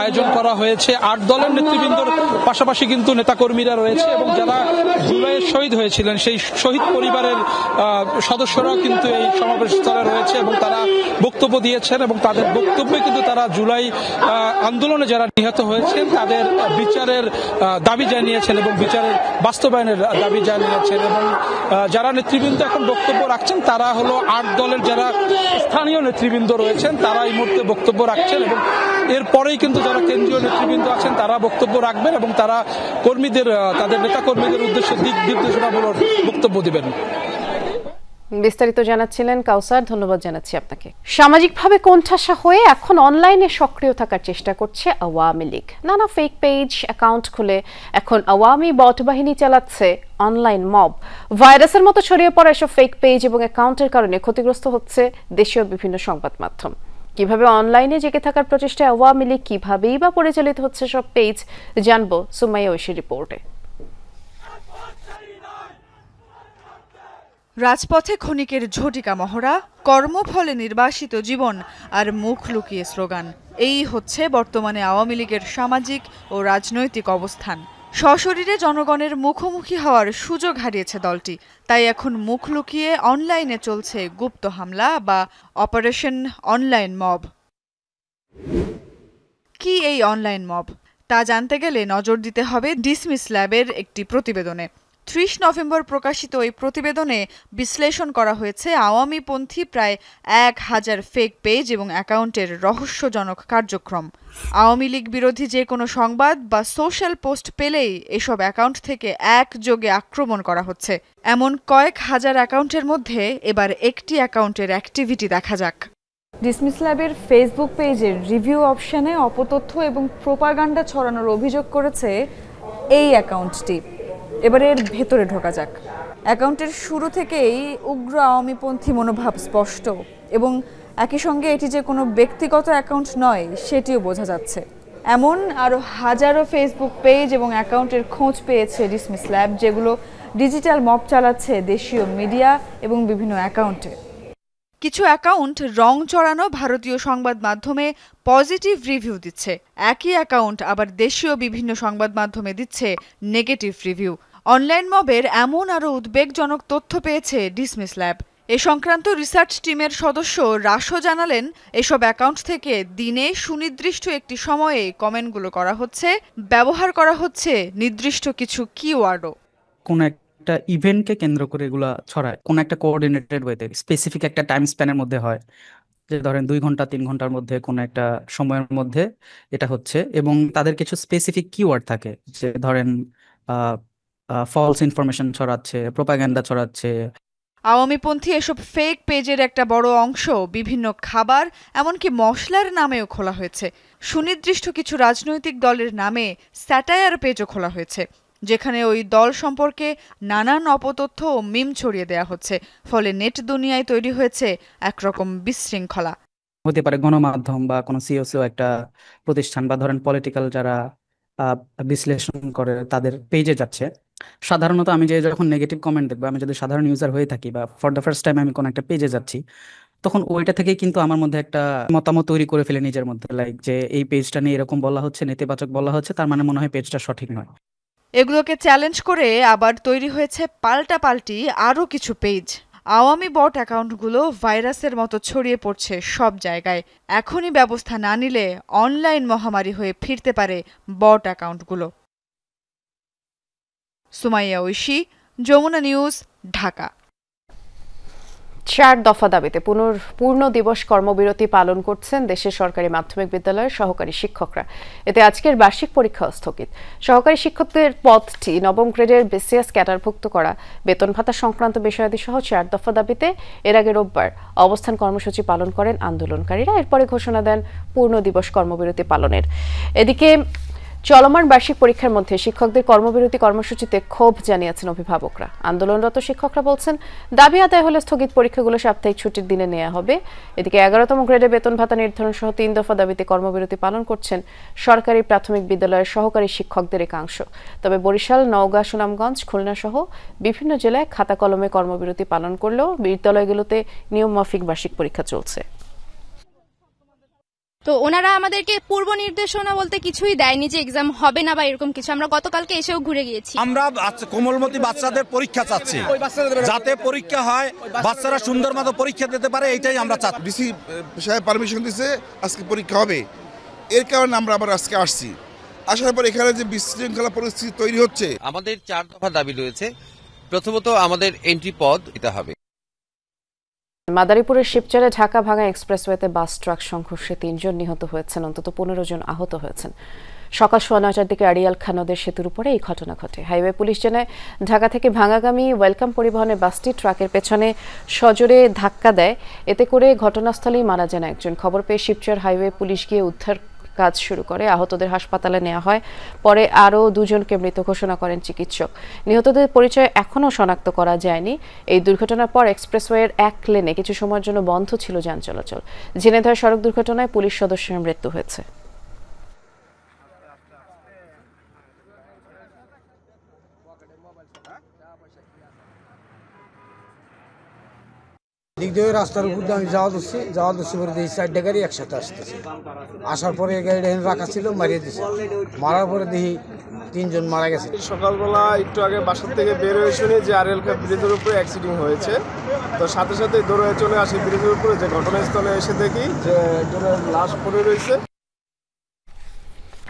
আয়োজন করা হয়েছে। 8 দলের নেতৃবৃন্দর পাশাপাশি কিন্তু নেতাকর্মীরা রয়েছে এবং যারা জুলাইয়ে শহীদ হয়েছিলেন সেই শহীদ পরিবারের সদস্যরাও কিন্তু এই সমাবেশ স্থলে রয়েছে এবং তারা বক্তব্য দিয়েছেন এবং তাদের বক্তব্যে কিন্তু তারা জুলাই আন্দোলনে যারা নিহত হয়েছেন তাদের বিচারের দাবি জানিয়েছেন এবং বিচারের বাস্তবায়নের দাবি জানিয়েছেন। এবং যারা নেতৃবৃন্দ এখন বক্তব্য রাখছেন তারা হলো 8 দলের যারা স্থানীয় নেতৃবৃন্দ রয়েছেন তারা এই মুহূর্তে বক্তব্য রাখছেন এবং এরপরেই কিন্তু যারা কেন্দ্রীয় নেতৃবৃন্দ আছেন তারা বক্তব্য রাখবেন এবং তারা তাদের নেতা কর্মীদের উদ্দেশ্যে দিক নির্দেশনামূলক বক্তব্য দিবেন। বিস্তারিত জানাচ্ছিলেন কাউসার, ধন্যবাদ জানাচ্ছি আপনাকে। সামাজিকভাবে কোণঠাসা হয়ে এখন অনলাইনে সক্রিয় থাকার চেষ্টা করছে আওয়ামী লীগ। নানা ফেক পেজ অ্যাকাউন্ট খুলে এখন আওয়ামী বট বাহিনী চালাচ্ছে অনলাইন মব। ভাইরাসের মতো ছড়িয়ে পড়া এসব ফেক পেজ এবং অ্যাকাউন্টের কারণে ক্ষতিগ্রস্ত হচ্ছে দেশীয় বিভিন্ন সংবাদ মাধ্যম। কিভাবে অনলাইনে জেগে থাকার প্রচেষ্টায় আওয়ামী লীগ কিভাবেই বা পরিচালিত হচ্ছে সব পেজ, জানবো সুমাইয়া ঐশীর রিপোর্টে। রাজপথে ক্ষণিকের ঝটিকা মহড়া, কর্মফলে নির্বাসিত জীবন আর মুখ লুকিয়ে স্লোগান, এই হচ্ছে বর্তমানে আওয়ামী লীগের সামাজিক ও রাজনৈতিক অবস্থান। সশরীরে জনগণের মুখোমুখি হওয়ার সুযোগ হারিয়েছে দলটি, তাই এখন মুখ লুকিয়ে অনলাইনে চলছে গুপ্ত হামলা বা অপারেশন অনলাইন মব। কি এই অনলাইন মব, তা জানতে গেলে নজর দিতে হবে ডিসমিস ল্যাবের একটি প্রতিবেদনে। 30 নভেম্বর প্রকাশিত এই প্রতিবেদনে বিশ্লেষণ করা হয়েছে আওয়ামীপন্থী প্রায় 1000 ফেক পেজ এবং অ্যাকাউন্টের রহস্যজনক কার্যক্রম। আওয়ামী লীগ বিরোধী যে কোনো সংবাদ বা সোশ্যাল পোস্ট পেলেই এসব অ্যাকাউন্ট থেকে একযোগে আক্রমণ করা হচ্ছে। এমন কয়েক হাজার অ্যাকাউন্টের মধ্যে এবার একটি অ্যাকাউন্টের অ্যাক্টিভিটি দেখা যাক। ডিসমিস ল্যাবের ফেসবুক পেজের রিভিউ অপশনে অপতথ্য এবং প্রোপাগান্ডা ছড়ানোর অভিযোগ করেছে এই অ্যাকাউন্টটি। এবারে এর ভেতরে ঢোকা যাক। অ্যাকাউন্টের শুরু থেকেই উগ্র আওয়ামীপন্থী মনোভাব স্পষ্ট এবং একই সঙ্গে এটি যে কোনো ব্যক্তিগত অ্যাকাউন্ট নয় সেটিও বোঝা যাচ্ছে। এমন আরও হাজারো ফেসবুক পেজ এবং অ্যাকাউন্টের খোঁজ পেয়েছে ডিসমিস ল্যাব, যেগুলো ডিজিটাল মব চালাচ্ছে দেশীয় মিডিয়া এবং বিভিন্ন অ্যাকাউন্টে। কিছু অ্যাকাউন্ট রং চড়ানো ভারতীয় সংবাদ মাধ্যমে পজিটিভ রিভিউ দিচ্ছে, একই অ্যাকাউন্ট আবার দেশীয় বিভিন্ন সংবাদ মাধ্যমে দিচ্ছে নেগেটিভ রিভিউ। অনলাইন মবের এমন আরও উদ্বেগজনক তথ্য পেয়েছে ডিসমিস ল্যাব। এ সংক্রান্ত রিসার্চ টিমের সদস্য রাশো জানালেন, এসব অ্যাকাউন্ট থেকে দিনে সুনির্দিষ্ট একটি সময়ে কমেন্টগুলো করা হচ্ছে, ব্যবহার করা হচ্ছে নির্দিষ্ট কিছু কিওয়ার্ডও। কোন একটা ইভেন্টকে কেন্দ্র করে এগুলা ছড়ায়, কোন একটা কোঅর্ডিনেটেড ওয়েতে স্পেসিফিক একটা টাইম স্প্যানের মধ্যে হয়, যে ধরেন 2 ঘন্টা 3 ঘন্টার মধ্যে কোন একটা সময়ের মধ্যে এটা হচ্ছে, এবং তাদের কিছু স্পেসিফিক কিওয়ার্ড থাকে, যে ধরেন ফলস ইনফরমেশন ছড়াচ্ছে, প্রোপাগান্ডা ছড়াচ্ছে। আওয়ামীপন্থী এসব ফেক পেজের একটা বড় অংশ বিভিন্ন খাবার এমনকি মশলার নামেও খোলা হয়েছে। সুনির্দিষ্ট কিছু রাজনৈতিক দলের নামে স্যাটায়ার পেজও খোলা হয়েছে, যেখানে ওই দল সম্পর্কে নানান অপতথ্য ও মিম ছড়িয়ে দেয়া হচ্ছে। ফলে নেট দুনিয়ায় তৈরি হয়েছে একরকম বিশৃঙ্খলা। হতে পারে গণমাধ্যম বা কোনো সিওসিও একটা প্রতিষ্ঠান বা ধরেন পলিটিক্যাল যারা বিশ্লেষণ করে তাদের পেজে যাচ্ছে। সাধারণত আমি যখন নেগেটিভ কমেন্ট দেখবো, আমি যদি সাধারণ ইউজার হয়ে থাকি বা ফর দ্য ফার্স্ট টাইম আমি কোনো একটা পেজে যাচ্ছি, তখন ওইটা থেকেই কিন্তু আমার মধ্যে একটা মতামত তৈরি করে ফেলে নিজের মধ্যে, লাইক যে এই পেজটা নিয়ে এরকম বলা হচ্ছে, নেতিবাচক বলা হচ্ছে, তার মানে মনে হয় পেজটা সঠিক নয়। এগুলোকে চ্যালেঞ্জ করে আবার তৈরি হয়েছে পাল্টাপাল্টি আরও কিছু পেজ। আওয়ামী বট অ্যাকাউন্টগুলো ভাইরাসের মতো ছড়িয়ে পড়ছে সব জায়গায়। এখনই ব্যবস্থা না নিলে অনলাইন মহামারী হয়ে ফিরতে পারে বট অ্যাকাউন্টগুলো। সুমাইয়া ঐশী, যমুনা নিউজ, ঢাকা। 4 দফা দাবিতে পূর্ণ দিবস কর্মবিরতি পালন করছেন দেশের সরকারি মাধ্যমিক বিদ্যালয়ের সহকারী শিক্ষকরা। এতে আজকের বার্ষিক পরীক্ষা স্থগিত। সহকারী শিক্ষকদের পদটি নবম গ্রেডের বিসিএস ক্যাডারভুক্ত করা, বেতন ভাতা সংক্রান্ত বিষয়াদি সহ 4 দফা দাবিতে এর আগে রোববার অবস্থান কর্মসূচি পালন করেন আন্দোলনকারীরা। এরপরে ঘোষণা দেন পূর্ণ দিবস কর্মবিরতি পালনের। এদিকে চলমান বার্ষিক পরীক্ষার মধ্যে শিক্ষকদের কর্মবিরতি কর্মসূচিতে ক্ষোভ জানিয়েছেন অভিভাবকরা। আন্দোলনরত শিক্ষকরা বলছেন, দাবি আদায় হলে স্থগিত পরীক্ষাগুলো সাপ্তাহিক ছুটির দিনে নেওয়া হবে। এদিকে 11তম গ্রেডে বেতন ভাতা নির্ধারণ সহ 3 দফা দাবিতে কর্মবিরতি পালন করছেন সরকারি প্রাথমিক বিদ্যালয়ের সহকারী শিক্ষকদের একাংশ। তবে বরিশাল, নওগাঁ, সুনামগঞ্জ, খুলনা সহ বিভিন্ন জেলায় খাতা কলমে কর্মবিরতি পালন করলেও বিদ্যালয়গুলোতে নিয়মমাফিক বার্ষিক পরীক্ষা চলছে। তো ওনারা আমাদেরকে পূর্ব নির্দেশনা বলতে কিছুই দেয়নি যে এক্সাম হবে না বা এরকম কিছু। আমরা গতকালকে এসেও ঘুরে গিয়েছি। আমরা কোমলমতি বাচ্চাদের পরীক্ষা চাচ্ছি, যাতে পরীক্ষা হয়, বাচ্চারা সুন্দর মতো পরীক্ষা দিতে পারে, এইটাই আমরা চাচ্ছি। ডিসি সাহেব পারমিশন দিয়েছে আজকে পরীক্ষা হবে, এর কারণে আমরা আবার আজকে আসছি। আসার পর এখানে যে বিশৃঙ্খলা পরিস্থিতি তৈরি হচ্ছে, আমাদের 4 দফা দাবি রয়েছে। প্রথমত আমাদের এন্ট্রি পদ দিতে হবে। মাদারীপুরের শিবচরে ঢাকা ভাঙা এক্সপ্রেসওয়েতে বাস ট্রাক সংঘর্ষে 3 জন নিহত হয়েছেন, অন্তত 15 জন আহত হয়েছেন। সকাল 9:15টার দিকে আড়িয়াল খান নদের সেতুর উপরে এই ঘটনা ঘটে। হাইওয়ে পুলিশ জানায়, ঢাকা থেকে ভাঙাগামী ওয়েলকাম পরিবহনের বাসটি ট্রাকের পেছনে সজোরে ধাক্কা দেয়। এতে করে ঘটনাস্থলেই মারা যান একজন। খবর পেয়ে শিবচর হাইওয়ে পুলিশ গিয়ে উদ্ধার কাজ শুরু করে। আহতদের হাসপাতালে নেওয়া হয়। পরে আরও 2 জনকে মৃত ঘোষণা করেন চিকিৎসক। নিহতদের পরিচয় এখনও শনাক্ত করা যায়নি। এই দুর্ঘটনার পর এক্সপ্রেসওয়ের এক লেনে কিছু সময়ের জন্য বন্ধ ছিল যান চলাচল। ঝিনাইদহ সড়ক দুর্ঘটনায় পুলিশ সদস্যের মৃত্যু হয়েছে। দিক দিয়ে রাস্তার উপর দিয়ে আমি যাওয়া দিচ্ছি পরে দেখি 4টা গাড়ি একসাথে আসতেছে। আসার পরে গাড়িটা এখানে রাখা ছিল, মারিয়ে দিছে। মারার পরে দেখি 3 জন মারা গেছে। সকালবেলা একটু আগে বাসার থেকে বের হয়ে শুনি যে আড়িয়াল খান ব্রিজের উপরে অ্যাক্সিডেন্ট হয়েছে। তো সাথে সাথে দৌড়ে চলে আসি ব্রিজের উপরে, যে ঘটনাস্থলে এসে দেখি যে একজনের লাশ পড়ে রয়েছে।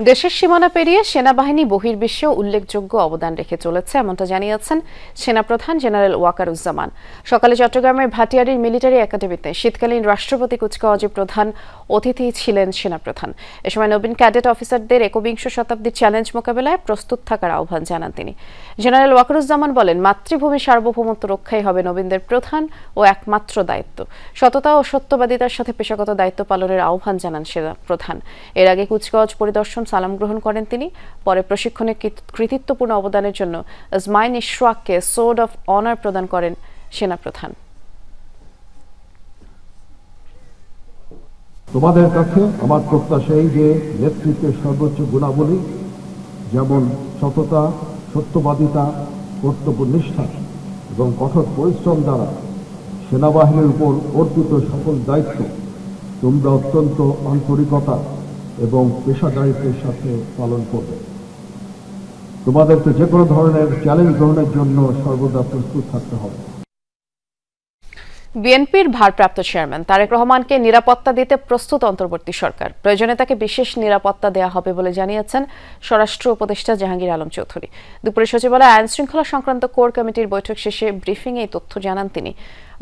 দেশের সীমানা পেরিয়ে সেনাবাহিনী বহির্বিশ্বেও উল্লেখযোগ্য অবদান রেখে চলেছে, এমনটা জানিয়েছেন সেনাপ্রধান জেনারেল ওয়াকারুজ্জামান। সকালে চট্টগ্রামের ভাটিয়ারীর মিলিটারি একাডেমিতে শীতকালীন রাষ্ট্রপতি কুচকাওয়াজে প্রধান অতিথি ছিলেন সেনাপ্রধান। এ সময় নবীন ক্যাডেট অফিসারদের 21 শতাব্দীর চ্যালেঞ্জ মোকাবেলায় প্রস্তুত থাকার আহ্বান জানান তিনি। জেনারেল ওয়াকারুজ্জামান বলেন, মাতৃভূমির সার্বভৌমত্ব রক্ষাই হবে নবীনদের প্রধান ও একমাত্র দায়িত্ব। সততা ও সত্যবাদিতার সাথে পেশাগত দায়িত্ব পালনের আহ্বান জানান সেনাপ্রধান। এর আগে কুচকাওয়াজ পরিদর্শন সালাম গ্রহণ করেন তিনি। পরে প্রশিক্ষণে কৃতিত্বপূর্ণ অবদানের জন্য আজমাইন ইশরাককে সোর্ড অফ অনার প্রদান করেন সেনাপ্রধান। তোমাদের কাছে আমার প্রত্যাশা এই যে নেতৃত্বের সর্বোচ্চ গুণাবলী যেমন সততা, সত্যবাদিতা, কর্তব্যনিষ্ঠা এবং কঠোর পরিশ্রম দ্বারা সেনাবাহিনীর উপর অর্পিত সকল দায়িত্ব তোমরা অত্যন্ত আন্তরিকতা এবং পেশাদারিত্বের সাথে পালন করবে। তোমাদেরকে যে কোনো ধরনের চ্যালেঞ্জ গ্রহণের জন্য সর্বদা প্রস্তুত থাকতে হবে। বিএনপির ভারপ্রাপ্ত চেয়ারম্যান তারেক রহমানকে নিরাপত্তা দিতে প্রস্তুত অন্তর্বর্তী সরকার। প্রয়োজনে তাকে বিশেষ নিরাপত্তা দেওয়া হবে বলে জানিয়েছেন স্বরাষ্ট্র উপদেষ্টা জাহাঙ্গীর আলম চৌধুরী। দুপুরে সচিবালয়ে আইন শৃঙ্খলা সংক্রান্ত কোর কমিটির বৈঠক শেষে ব্রিফিংয়ে এই তথ্য জানান তিনি।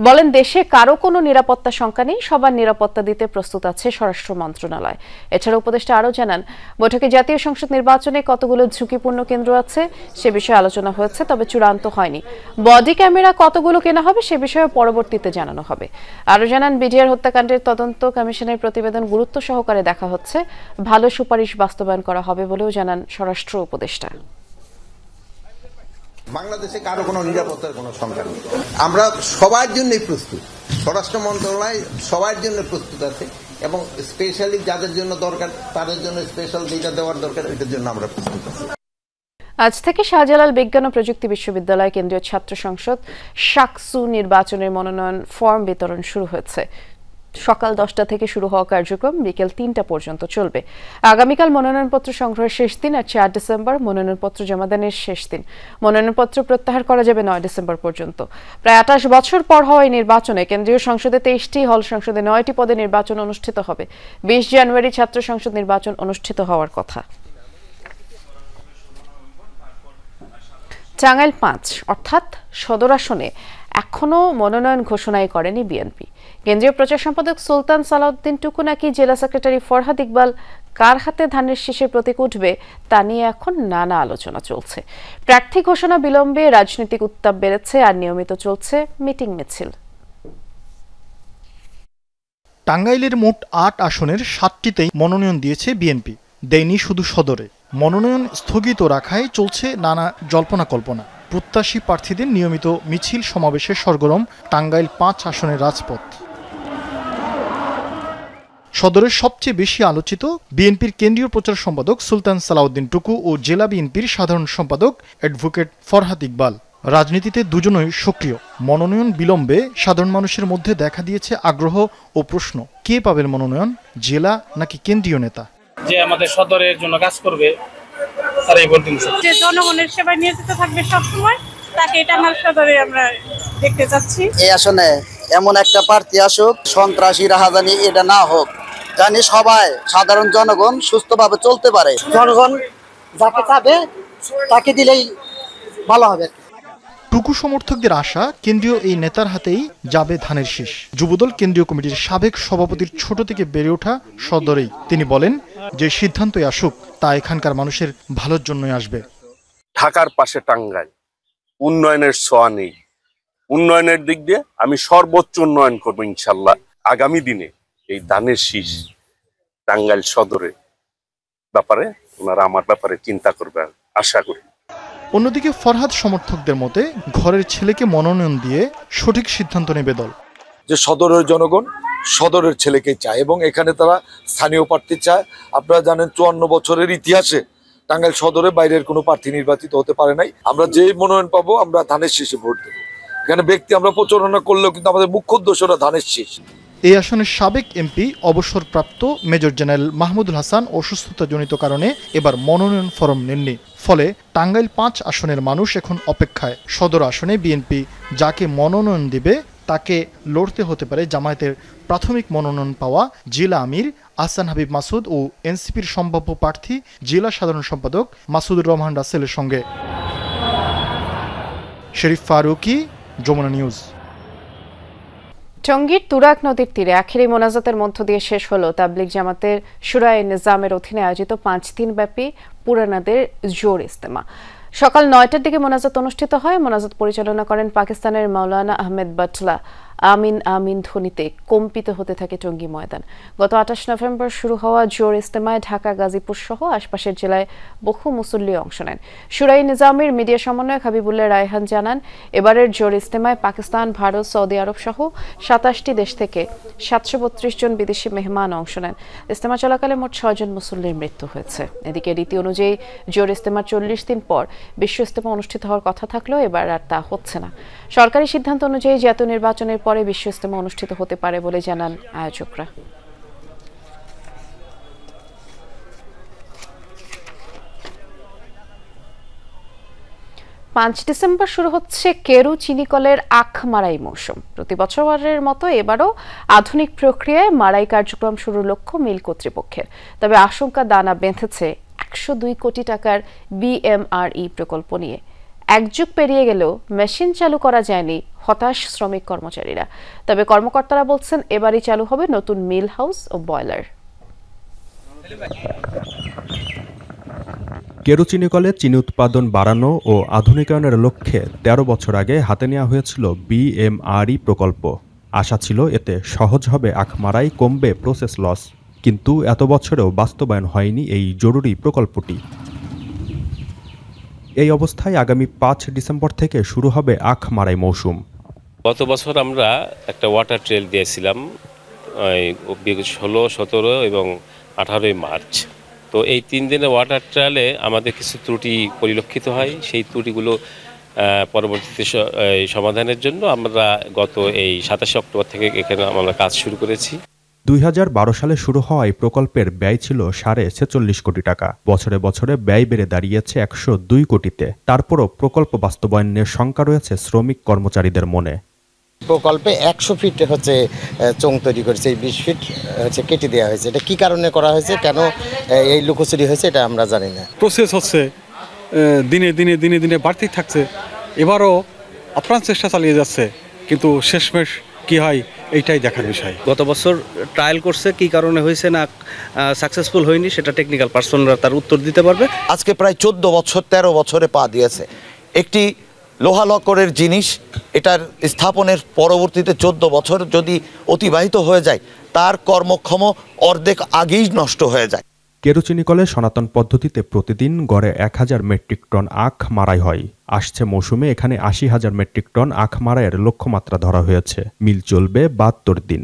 বলেন, দেশে কারো কোনো নিরাপত্তা শঙ্কা নেই, সবার নিরাপত্তা দিতে প্রস্তুত আছে স্বরাষ্ট্র মন্ত্রণালয়। এছাড়া উপদেষ্টা আরও জানান, বৈঠকে জাতীয় সংসদ নির্বাচনে কতগুলো ঝুঁকিপূর্ণ কেন্দ্র আছে সে বিষয়ে আলোচনা হয়েছে, তবে চূড়ান্ত হয়নি। বডি ক্যামেরা কতগুলো কেনা হবে সে বিষয়ে পরবর্তীতে জানানো হবে। আরও জানান, বিডিআর হত্যাকাণ্ডের তদন্ত কমিশনের প্রতিবেদন গুরুত্ব সহকারে দেখা হচ্ছে, ভালো সুপারিশ বাস্তবায়ন করা হবে বলেও জানান স্বরাষ্ট্র উপদেষ্টা। বাংলাদেশে কারো কোনো নিরাপত্তার কোনো শঙ্কা নেই, আমরা সবার জন্যই প্রস্তুত। স্বরাষ্ট্র মন্ত্রণালয় সবার জন্য প্রস্তুত আছে এবং স্পেশালি যাদের জন্য দরকার তাদের জন্য স্পেশাল যেটা দেওয়ার দরকার এটার জন্য আমরা প্রস্তুত আছি। আজ থেকে শাহজালাল বিজ্ঞান ও প্রযুক্তি বিশ্ববিদ্যালয় কেন্দ্রীয় ছাত্র সংসদ শাকসু নির্বাচনের মনোনয়ন ফর্ম বিতরণ শুরু হয়েছে। সকাল 10টা থেকে শুরু হওয়া কার্যক্রম বিকেল 3টা পর্যন্ত চলবে। আগামীকাল মনোনয়নপত্র সংগ্রহের শেষ দিন আর 4 ডিসেম্বর মনোনয়নপত্র জমাদানের শেষ দিন। মনোনয়নপত্র প্রত্যাহার করা যাবে 9 ডিসেম্বর পর্যন্ত। প্রায় 28 বছর পর হওয়া এই নির্বাচনে কেন্দ্রীয় সংসদে 23টি, হল সংসদে 9টি পদে নির্বাচন অনুষ্ঠিত হবে। 20 জানুয়ারি ছাত্র সংসদ নির্বাচন অনুষ্ঠিত হওয়ার কথা। টাঙ্গাইল 5 অর্থাৎ সদর আসনে এখনো মনোনয়ন ঘোষণাই করেনি বিএনপি। কেন্দ্রীয় প্রচার সম্পাদক সুলতান সালাউদ্দিন টুকু নাকি জেলা সেক্রেটারি ফরহাদ ইকবাল কার হাতে ধানের শীষের প্রতীক উঠবে তা নিয়ে এখন নানা আলোচনা চলছে। প্রার্থী ঘোষণা বিলম্বে রাজনৈতিক উত্তাপ বেড়েছে আর নিয়মিত চলছে মিটিং মিছিল। টাঙ্গাইলের মোট 8 আসনের 7টিতেই মনোনয়ন দিয়েছে বিএনপি, দেয়নি শুধু সদরে। মনোনয়ন স্থগিত রাখায় চলছে নানা জল্পনা কল্পনা। প্রত্যাশী প্রার্থীদের নিয়মিত মিছিল সমাবেশে সরগরম টাঙ্গাইল 5 আসনের রাজপথ। সদরের সবচেয়ে বেশি আলোচিত বিএনপির কেন্দ্রীয় প্রচার সম্পাদক সুলতান সালাউদ্দিন টুকু ও জেলা বিএনপির সাধারণ সম্পাদক অ্যাডভোকেট ফরহাদ ইকবাল। রাজনীতিতে দুজনই সক্রিয়। মনোনয়ন বিলম্বে সাধারণ মানুষের মধ্যে দেখা দিয়েছে আগ্রহ ও প্রশ্ন, কে পাবেন মনোনয়ন, জেলা নাকি কেন্দ্রীয় নেতা? যে আমাদের সদরের জন্য কাজ করবে তারাই ভোটিং, যে জনগণের সেবায় নিয়োজিত থাকবে সবসময়, তাকে টাঙ্গাইল সদরে আমরা দেখতে যাচ্ছি। এই আসনে এমন একটা প্রার্থী আসুক, সন্ত্রাসী রাহাজানি এটা না হোক, জানি সবাই সাধারণ জনগণ সুস্থভাবে চলতে পারে। জনগণ যাকে চাবে তাকে দিলেই ভালো হবে। টুকু সমর্থকদের আশা, কেন্দ্রীয় এই নেতার হাতেই যাবে ধানের শীষ। যুবদল কেন্দ্রীয় কমিটির সাবেক সভাপতির ছোট থেকে বেড়ে ওঠা সদরেই তিনি বলেন, যে সিদ্ধান্তই আসুক তা এখানকার মানুষের ভালোর জন্যই আসবে। ঢাকার পাশে টাঙ্গাইল, উন্নয়নের ছোঁয়া নেই। উন্নয়নের দিক দিয়ে আমি সর্বোচ্চ উন্নয়ন করবো ইনশাল্লাহ। আগামী দিনে এই ধানের শীষ টাঙ্গাইল সদরে ব্যাপারে ওনারা আমার ব্যাপারে চিন্তা করবে আশা করি। অন্যদিকে ফরহাদ সমর্থকদের মতে ঘরের ছেলেকে মনোনয়ন দিয়ে সঠিক সিদ্ধান্ত নেবে দল। যে সদরের জনগণ সদরের ছেলেকে চায় এবং এখানে তারা স্থানীয় প্রার্থী চায়। আপনারা জানেন 54 বছরের ইতিহাসে টাঙ্গাইল সদরে বাইরের কোনো প্রার্থী নির্বাচিত হতে পারে নাই। আমরা যেই মনোনয়ন পাবো আমরা ধানের শীষে ভোট দেবো। এখানে ব্যক্তি আমরা প্রচারণা করলেও কিন্তু আমাদের মুখ্য উদ্দেশ্য ধানের শীষ। এই আসনের সাবেক এমপি অবসরপ্রাপ্ত মেজর জেনারেল মাহমুদুল হাসান অসুস্থতাজনিত কারণে এবার মনোনয়ন ফরম নেননি। ফলে টাঙ্গাইল 5 আসনের মানুষ এখন অপেক্ষায়। সদর আসনে বিএনপি যাকে মনোনয়ন দিবে তাকে লড়তে হতে পারে জামায়াতের প্রাথমিক মনোনয়ন পাওয়া জেলা আমির আহসান হাবিব মাসুদ ও এনসিপির সম্ভাব্য প্রার্থী জেলা সাধারণ সম্পাদক মাসুদুর রহমান রাসেলের সঙ্গে। শরীফ ফারুকি, যমুনা নিউজ। টঙ্গীর তুরাগ নদীর তীরে আখেরি মোনাজাতের মধ্য দিয়ে শেষ হলো তাবলিগ জামাতের শুরায়ে নিজামের অধীনে আয়োজিত 5 দিনব্যাপী পুরানাদের জোর ইজতেমা। সকাল 9টার দিকে মোনাজাত অনুষ্ঠিত হয়। মোনাজাত পরিচালনা করেন পাকিস্তানের মাওলানা আহমেদ বাটলা। আমিন আমিন ধ্বনিতে কম্পিত হতে থাকে টঙ্গী ময়দান। গত 28 নভেম্বর শুরু হওয়া জোর ইজতেমায় ঢাকা, গাজীপুর সহ আশপাশের জেলায় বহু মুসল্লি অংশ নেন। শুরায়ে নিজামের মিডিয়া সমন্বয়ক হাবিবুল্লাহ রায়হান জানান, এবারের জোর ইজতেমায় পাকিস্তান, ভারত, সৌদি আরব সহ 27টি দেশ থেকে 732 জন বিদেশি মেহমান অংশ নেন। ইজতেমা চলাকালে মোট 6 জন মুসল্লির মৃত্যু হয়েছে। এদিকে রীতি অনুযায়ী জোর ইজতেমার 40 দিন পর বিশ্ব ইজতেমা অনুষ্ঠিত হওয়ার কথা থাকলেও এবার আর তা হচ্ছে না। সরকারি সিদ্ধান্ত অনুযায়ী জাতীয় নির্বাচনের পরে বিশ্ব ইজতেমা অনুষ্ঠিত হতে পারে বলে জানান আয়োজকরা। 5 ডিসেম্বর শুরু হচ্ছে কেরু চিনিকলের আখ মারাই মৌসুম। প্রতি বছরের মতো এবারও আধুনিক প্রক্রিয়ায় মারাই কার্যক্রম শুরুর লক্ষ্য মিল কর্তৃপক্ষের। তবে আশঙ্কা দানা বেঁধেছে 102 কোটি টাকার বিএমআরই প্রকল্প নিয়ে। এক যুগ পেরিয়ে গেলেও মেশিন চালু করা যায়নি, হতাশ শ্রমিক কর্মচারীরা। তবে কর্মকর্তারা বলছেন এবারই চালু হবে নতুন মিল হাউস ও বয়লার। কেরু চিনিকলে চিনি উৎপাদন বাড়ানো ও আধুনিকায়নের লক্ষ্যে 13 বছর আগে হাতে নেওয়া হয়েছিল বিএমআরই প্রকল্প। আশা ছিল এতে সহজ হবে আখ মারাই, কমবে প্রসেস লস। কিন্তু এত বছরেও বাস্তবায়ন হয়নি এই জরুরি প্রকল্পটি। এই অবস্থায় আগামী 5 ডিসেম্বর থেকে শুরু হবে আখ মারাই মৌসুম। গত বছর আমরা একটা ওয়াটার ট্রেল দিয়েছিলাম 16, 17 এবং 18 মার্চ। তো এই 3 দিনের ওয়াটার ট্রায়ালে আমাদের কিছু ত্রুটি পরিলক্ষিত হয়। সেই ত্রুটিগুলো পরবর্তীতে সমাধানের জন্য আমরা গত এই 27 অক্টোবর থেকে এখানে আমরা কাজ শুরু করেছি। 2012 সালে শুরু হওয়া এই প্রকল্পের ব্যয় ছিল 46.5 কোটি টাকা। বছরে বছরে ব্যয় বেড়ে দাঁড়িয়েছে 102 কোটিতে। তারপরও প্রকল্প বাস্তবায়নের শঙ্কা রয়েছে শ্রমিক কর্মচারীদের মনে। প্রকল্পে 100 ফিট হচ্ছে চোং তৈরি করেছে, 20 ফিট হচ্ছে কেটে দেওয়া হয়েছে। এটা কি কারণে করা হয়েছে, কেন এই লুকোচুরি হয়েছে, এটা আমরা জানি না। প্রসেস হচ্ছে দিনে দিনে দিনে দিনে বাড়তি থাকছে। এবারও আপ্রাণ চেষ্টা চালিয়ে যাচ্ছে, কিন্তু শেষমেশ কি হয় এইটাই দেখার বিষয়। গত বছর ট্রায়াল করছে, কি কারণে হয়েছে না সাকসেসফুল হয়নি সেটা টেকনিক্যাল পার্সনরা তার উত্তর দিতে পারবে। আজকে প্রায় 14 বছর 13 বছরে পা দিয়েছে। একটি লোহা লক্করের জিনিস, এটার স্থাপনের পরবর্তীতে 14 বছর যদি অতিবাহিত হয়ে যায়, তার কর্মক্ষম অর্ধেক আগেই নষ্ট হয়ে যায়। কেরু চিনিকলে সনাতন পদ্ধতিতে প্রতিদিন গড়ে 1000 মেট্রিক টন আখ মারাই হয়। আসছে মৌসুমে এখানে 80,000 মেট্রিক টন আখ মারাইয়ের লক্ষ্যমাত্রা ধরা হয়েছে। মিল চলবে 72 দিন।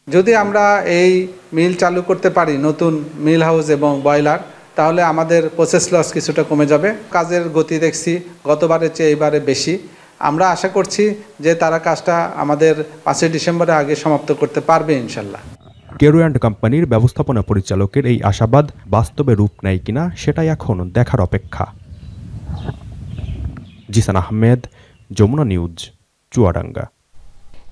যদি আমরা এই মিল চালু করতে পারি, নতুন মিল হাউস এবং বয়লার, তাহলে আমাদের প্রসেস লস কিছুটা কমে যাবে। কাজের গতি দেখছি গতবারের চেয়ে এবারে বেশি। আমরা আশা করছি যে তারা কাজটা আমাদের 5 ডিসেম্বরের আগে সমাপ্ত করতে পারবে ইনশাল্লাহ। কেরু অ্যান্ড কোম্পানির ব্যবস্থাপনা পরিচালকের এই আশাবাদ বাস্তবে রূপ নেয় কিনা সেটাই এখন দেখার অপেক্ষা। জিসান আহমেদ, যমুনা নিউজ, চুয়াডাঙ্গা।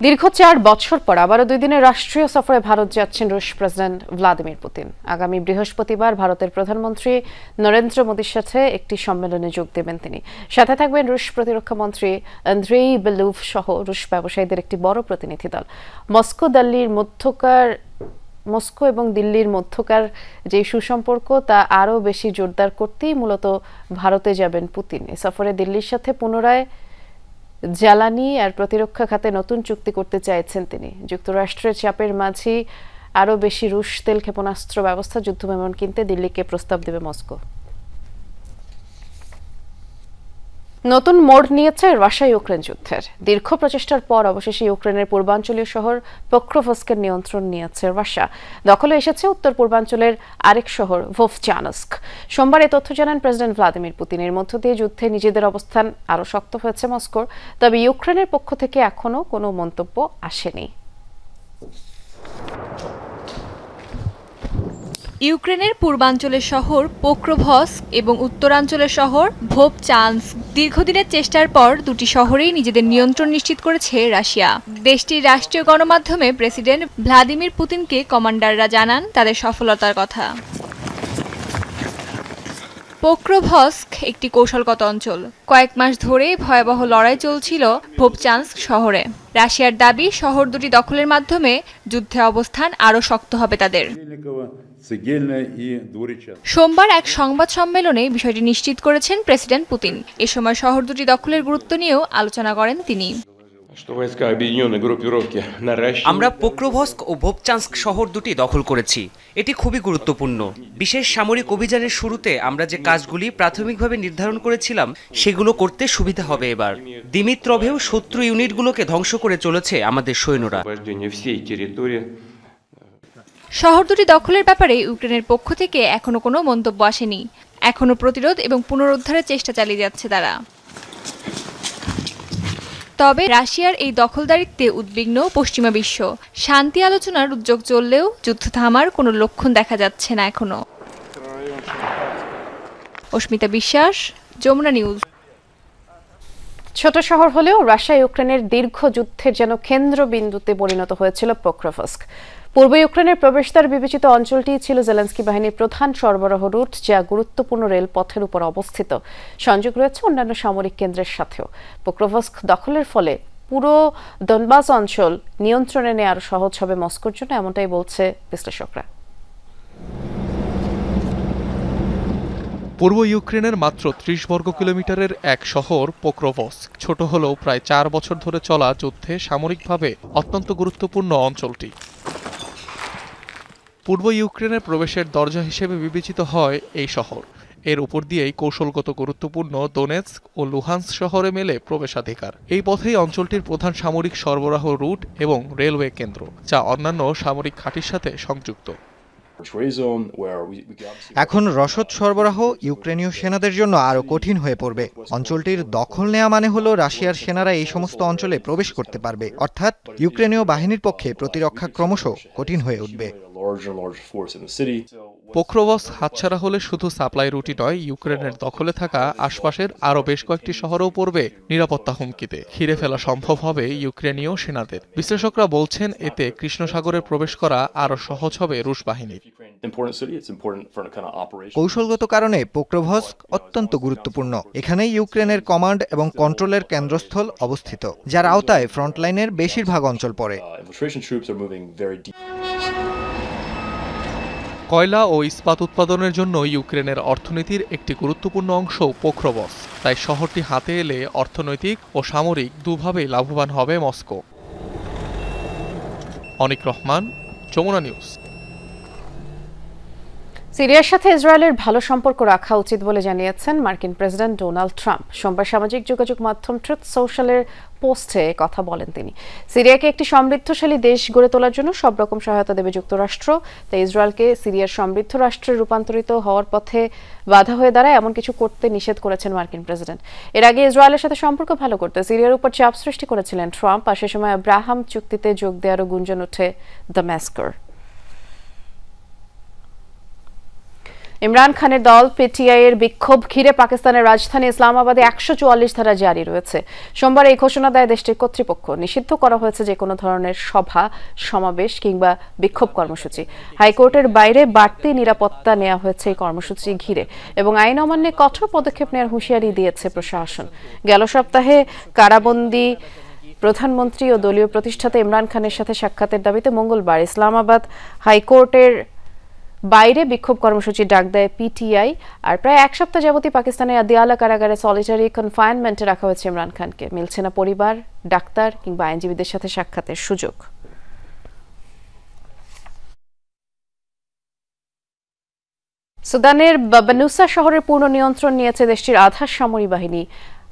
দীর্ঘ 4 বছর পর আবারও 2 দিনের রাষ্ট্রীয় সফরে ভারত যাচ্ছেন রুশ প্রেসিডেন্ট ভ্লাদিমির পুতিন। আগামী বৃহস্পতিবার ভারতের প্রধানমন্ত্রী নরেন্দ্র মোদীর সাথে একটি সম্মেলনে যোগ দেবেন তিনি। সাথে থাকবেন রুশ প্রতিরক্ষা মন্ত্রী আন্দ্রেই বেলুভ সহ রুশ ব্যবসায়ীদের একটি বড় প্রতিনিধি দল। মস্কো এবং দিল্লির মধ্যকার যে সুসম্পর্ক তা আরও বেশি জোরদার করতেই মূলত ভারতে যাবেন পুতিন। এই সফরে দিল্লির সাথে পুনরায় জ্বালানি আর প্রতিরক্ষা খাতে নতুন চুক্তি করতে চাইছেন তিনি। যুক্তরাষ্ট্রের চাপের মাঝে আরও বেশি রুশ তেল ক্ষেপণাস্ত্র ব্যবস্থা, যুদ্ধবিমান কিনতে দিল্লিকে প্রস্তাব দেবে মস্কো। নতুন মোড় নিয়েছে রাশিয়া ইউক্রেন যুদ্ধের। দীর্ঘ প্রচেষ্টার পর অবশেষে ইউক্রেনের পূর্বাঞ্চলীয় শহর পোক্রোভস্কের নিয়ন্ত্রণ নিয়েছে রাশিয়া। দখলে এসেছে উত্তর পূর্বাঞ্চলের আরেক শহর ভোভচানস্ক। সোমবার এই তথ্য জানান প্রেসিডেন্ট ভ্লাদিমির পুতিনের। মধ্য দিয়ে যুদ্ধে নিজেদের অবস্থান আরও শক্ত হয়েছে মস্কোর। তবে ইউক্রেনের পক্ষ থেকে এখনও কোনো মন্তব্য আসেনি। ইউক্রেনের পূর্বাঞ্চলের শহর পোক্রোভস্ক এবং উত্তরাঞ্চলের শহর ভোভচানস্ক দীর্ঘদিনের চেষ্টার পর দুটি শহরেই নিজেদের নিয়ন্ত্রণ নিশ্চিত করেছে রাশিয়া। দেশটির রাষ্ট্রীয় গণমাধ্যমে প্রেসিডেন্ট ভ্লাদিমির পুতিনকে কমান্ডাররা জানান তাদের সফলতার কথা। পোক্রোভস্ক একটি কৌশলগত অঞ্চল। কয়েক মাস ধরেই ভয়াবহ লড়াই চলছিল ভোভচানস্ক শহরে। রাশিয়ার দাবি শহর দুটি দখলের মাধ্যমে যুদ্ধে অবস্থান আরও শক্ত হবে তাদের। সোমবার এক সংবাদ সম্মেলনে বিষয়টি নিশ্চিত করেছেন প্রেসিডেন্ট পুতিন। এ সময় শহর দুটি দখলের গুরুত্ব নিয়েও আলোচনা করেন তিনি। আমরা পোক্রোভস্ক ও ভোভচানস্ক শহর দুটি দখল করেছি। এটি খুবই গুরুত্বপূর্ণ। বিশেষ সামরিক অভিযানের শুরুতে আমরা যে কাজগুলি প্রাথমিকভাবে নির্ধারণ করেছিলাম সেগুলো করতে সুবিধা হবে এবার। দিমিত্রভেও শত্রু ইউনিটগুলোকে ধ্বংস করে চলেছে আমাদের সৈন্যরা। শহর দুটি দখলের ব্যাপারে ইউক্রেনের পক্ষ থেকে এখনো কোনো মন্তব্য আসেনি। এখনো প্রতিরোধ এবং পুনরুদ্ধারের চেষ্টা চালিয়ে যাচ্ছে তারা। তবে রাশিয়ার এই দখলদারিত্বে উদ্বিগ্ন পশ্চিমা বিশ্ব। শান্তি আলোচনার উদ্যোগ চললেও যুদ্ধ থামার কোনো লক্ষণ দেখা যাচ্ছে না এখনো। অস্মিতা বিশ্বাস, যমুনা নিউজ। ছোট শহর হলেও রাশিয়া ইউক্রেনের দীর্ঘ যুদ্ধের যেন কেন্দ্রবিন্দুতে পরিণত হয়েছিল পোক্রোভস্ক। পূর্ব ইউক্রেনের প্রবেশদ্বার বিবেচিত অঞ্চলটি ছিল জেলেন্সকি বাহিনীর প্রধান সরবরাহ রুট, যা গুরুত্বপূর্ণ রেলপথের উপর অবস্থিত। সংযোগ রয়েছে অন্যান্য সামরিক কেন্দ্রের সাথেও। পোক্রোভস্ক দখলের ফলে পুরো দনবাস অঞ্চল নিয়ন্ত্রণে নেওয়া আরো সহজ হবে মস্কোর জন্য, এমনটাই বলছে বিশ্লেষকরা। পূর্ব ইউক্রেনের মাত্র ৩০ বর্গ কিলোমিটারের এক শহর পোক্রোভস্ক ছোট হলেও প্রায় ৪ বছর ধরে চলা যুদ্ধে সামরিকভাবে অত্যন্ত গুরুত্বপূর্ণ অঞ্চলটি। পূর্ব ইউক্রেনের প্রবেশের দরজা হিসেবে বিবেচিত হয় এই শহর। এর উপর দিয়েই কৌশলগত গুরুত্বপূর্ণ দোনেৎস্ক ও লুহান্স্ক শহরে মেলে প্রবেশাধিকার। এই পথেই অঞ্চলটির প্রধান সামরিক সরবরাহ রুট এবং রেলওয়ে কেন্দ্র, যা অন্যান্য সামরিক ঘাঁটির সাথে সংযুক্ত। এখন রসদ সরবরাহ ইউক্রেনীয় সেনাদের জন্য আরও কঠিন হয়ে পড়বে। অঞ্চলটির দখল নেওয়া মানে হলো রাশিয়ার সেনারা এই সমস্ত অঞ্চলে প্রবেশ করতে পারবে, অর্থাৎ ইউক্রেনীয় বাহিনীর পক্ষে প্রতিরক্ষা ক্রমশ কঠিন হয়ে উঠবে। পোক্রোভস্ক হাতছাড়া হলে শুধু সাপ্লাই রুটই নয়, ইউক্রেনের দখলে থাকা আশপাশের আরও বেশ কয়েকটি শহরও পড়বে নিরাপত্তা হুমকিতে। ঘিরে ফেলা সম্ভব হবে ইউক্রেনীয় সেনাদের। বিশ্লেষকরা বলছেন এতে কৃষ্ণ সাগরে প্রবেশ করা আরও সহজ হবে রুশ বাহিনীর। কৌশলগত কারণে পোক্রোভস্ক অত্যন্ত গুরুত্বপূর্ণ। এখানেই ইউক্রেনের কমান্ড এবং কন্ট্রোলের কেন্দ্রস্থল অবস্থিত, যার আওতায় ফ্রন্টলাইনের বেশিরভাগ অঞ্চল পড়ে। কয়লা ও ইস্পাত উৎপাদনের জন্য ইউক্রেনের অর্থনীতির একটি গুরুত্বপূর্ণ অংশ পোক্রোভস্ক। তাই শহরটি হাতে এলে অর্থনৈতিক ও সামরিক দুভাবেই লাভবান হবে মস্কো। অনিক রহমান, যমুনা নিউজ। সিরিয়ার সাথে ইসরায়েলের ভালো সম্পর্ক রাখা উচিত বলে জানিয়েছেন মার্কিন প্রেসিডেন্ট ডোনাল্ড ট্রাম্প। সোমবার সামাজিক যোগাযোগ মাধ্যম ট্রুথ সোশ্যালের পোস্টে কথা বলেন তিনি। সিরিয়াকে একটি সমৃদ্ধশালী দেশ গড়ে তোলার জন্য সব রকম সহায়তা দেবে যুক্তরাষ্ট্র। তাই ইসরায়েলকে সিরিয়ার সমৃদ্ধ রাষ্ট্রে রূপান্তরিত হওয়ার পথে বাধা হয়ে দাঁড়ায় এমন কিছু করতে নিষেধ করেছেন মার্কিন প্রেসিডেন্ট। এর আগে ইসরায়েলের সাথে সম্পর্ক ভালো করতে সিরিয়ার উপর চাপ সৃষ্টি করেছিলেন ট্রাম্প, আর সে সময় আব্রাহাম চুক্তিতে যোগ দেওয়ারও গুঞ্জন ওঠে দামেস্কর। ইমরান খানের দল পিটিআই এর বিক্ষোভ ঘিরে পাকিস্তানের রাজধানী ইসলামাবাদে ১৪৪ ধারা জারি রয়েছে। সোমবার এই ঘোষণা দেয় দেশটির কর্তৃপক্ষ। নিষিদ্ধ করা হয়েছে যে কোনো ধরনের সভা, সমাবেশ কিংবা বিক্ষোভ কর্মসূচি। হাইকোর্টের বাইরে বাড়তি নিরাপত্তা নেওয়া হয়েছে এই কর্মসূচি ঘিরে এবং আইন অমান্যে কঠোর পদক্ষেপ নেওয়ার হুঁশিয়ারি দিয়েছে প্রশাসন। গেল সপ্তাহে কারাবন্দী প্রধানমন্ত্রী ও দলীয় প্রতিষ্ঠাতা ইমরান খানের সাথে সাক্ষাতের দাবিতে মঙ্গলবার ইসলামাবাদ হাইকোর্টের বাইরে বিক্ষোভ কর্মসূচি ডাক দেয় পিটিআই। আর প্রায় এক সপ্তাহ যাবতীয় পাকিস্তানের আদিয়ালা কারাগারে সলিটারি কনফাইনমেন্টে রাখা হয়েছে ইমরান খানকে। মিলছে না পরিবার, ডাক্তার কিংবা আইনজীবীদের সাথে সাক্ষাতের সুযোগ। সুদানের বাবানুসা শহরের পূর্ণ নিয়ন্ত্রণ নিয়েছে দেশটির আধা সামরিক বাহিনী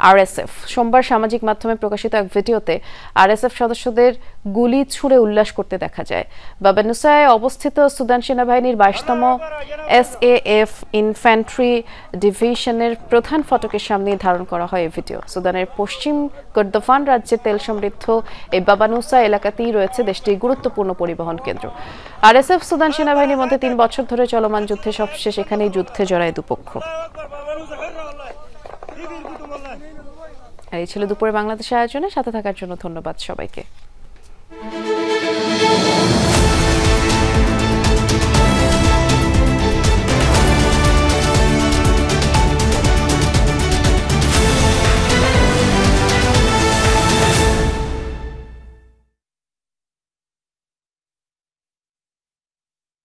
আরএসএফ। সোমবার সামাজিক মাধ্যমে প্রকাশিত এক ভিডিওতে আরএসএফ সদস্যদের গুলি ছুড়ে উল্লাস করতে দেখা যায়। বাবানুসায় অবস্থিত সুদান সেনাবাহিনীর ২২তম এসএএফ ইনফ্যান্ট্রি ডিভিশনের প্রধান ফটকের সামনে ধারণ করা হয় এই ভিডিও। সুদানের পশ্চিম কর্দোফান রাজ্যের তেল সমৃদ্ধ এই বাবানুসা এলাকাতেই রয়েছে দেশটির গুরুত্বপূর্ণ পরিবহন কেন্দ্র। আরএসএফ সুদান সেনাবাহিনীর মধ্যে ৩ বছর ধরে চলমান যুদ্ধে সবশেষ এখানেই যুদ্ধে জড়ায় দুপক্ষ। আর এই ছিল দুপুরে বাংলাদেশ আয়োজনে। সাথে থাকার জন্য ধন্যবাদ সবাইকে।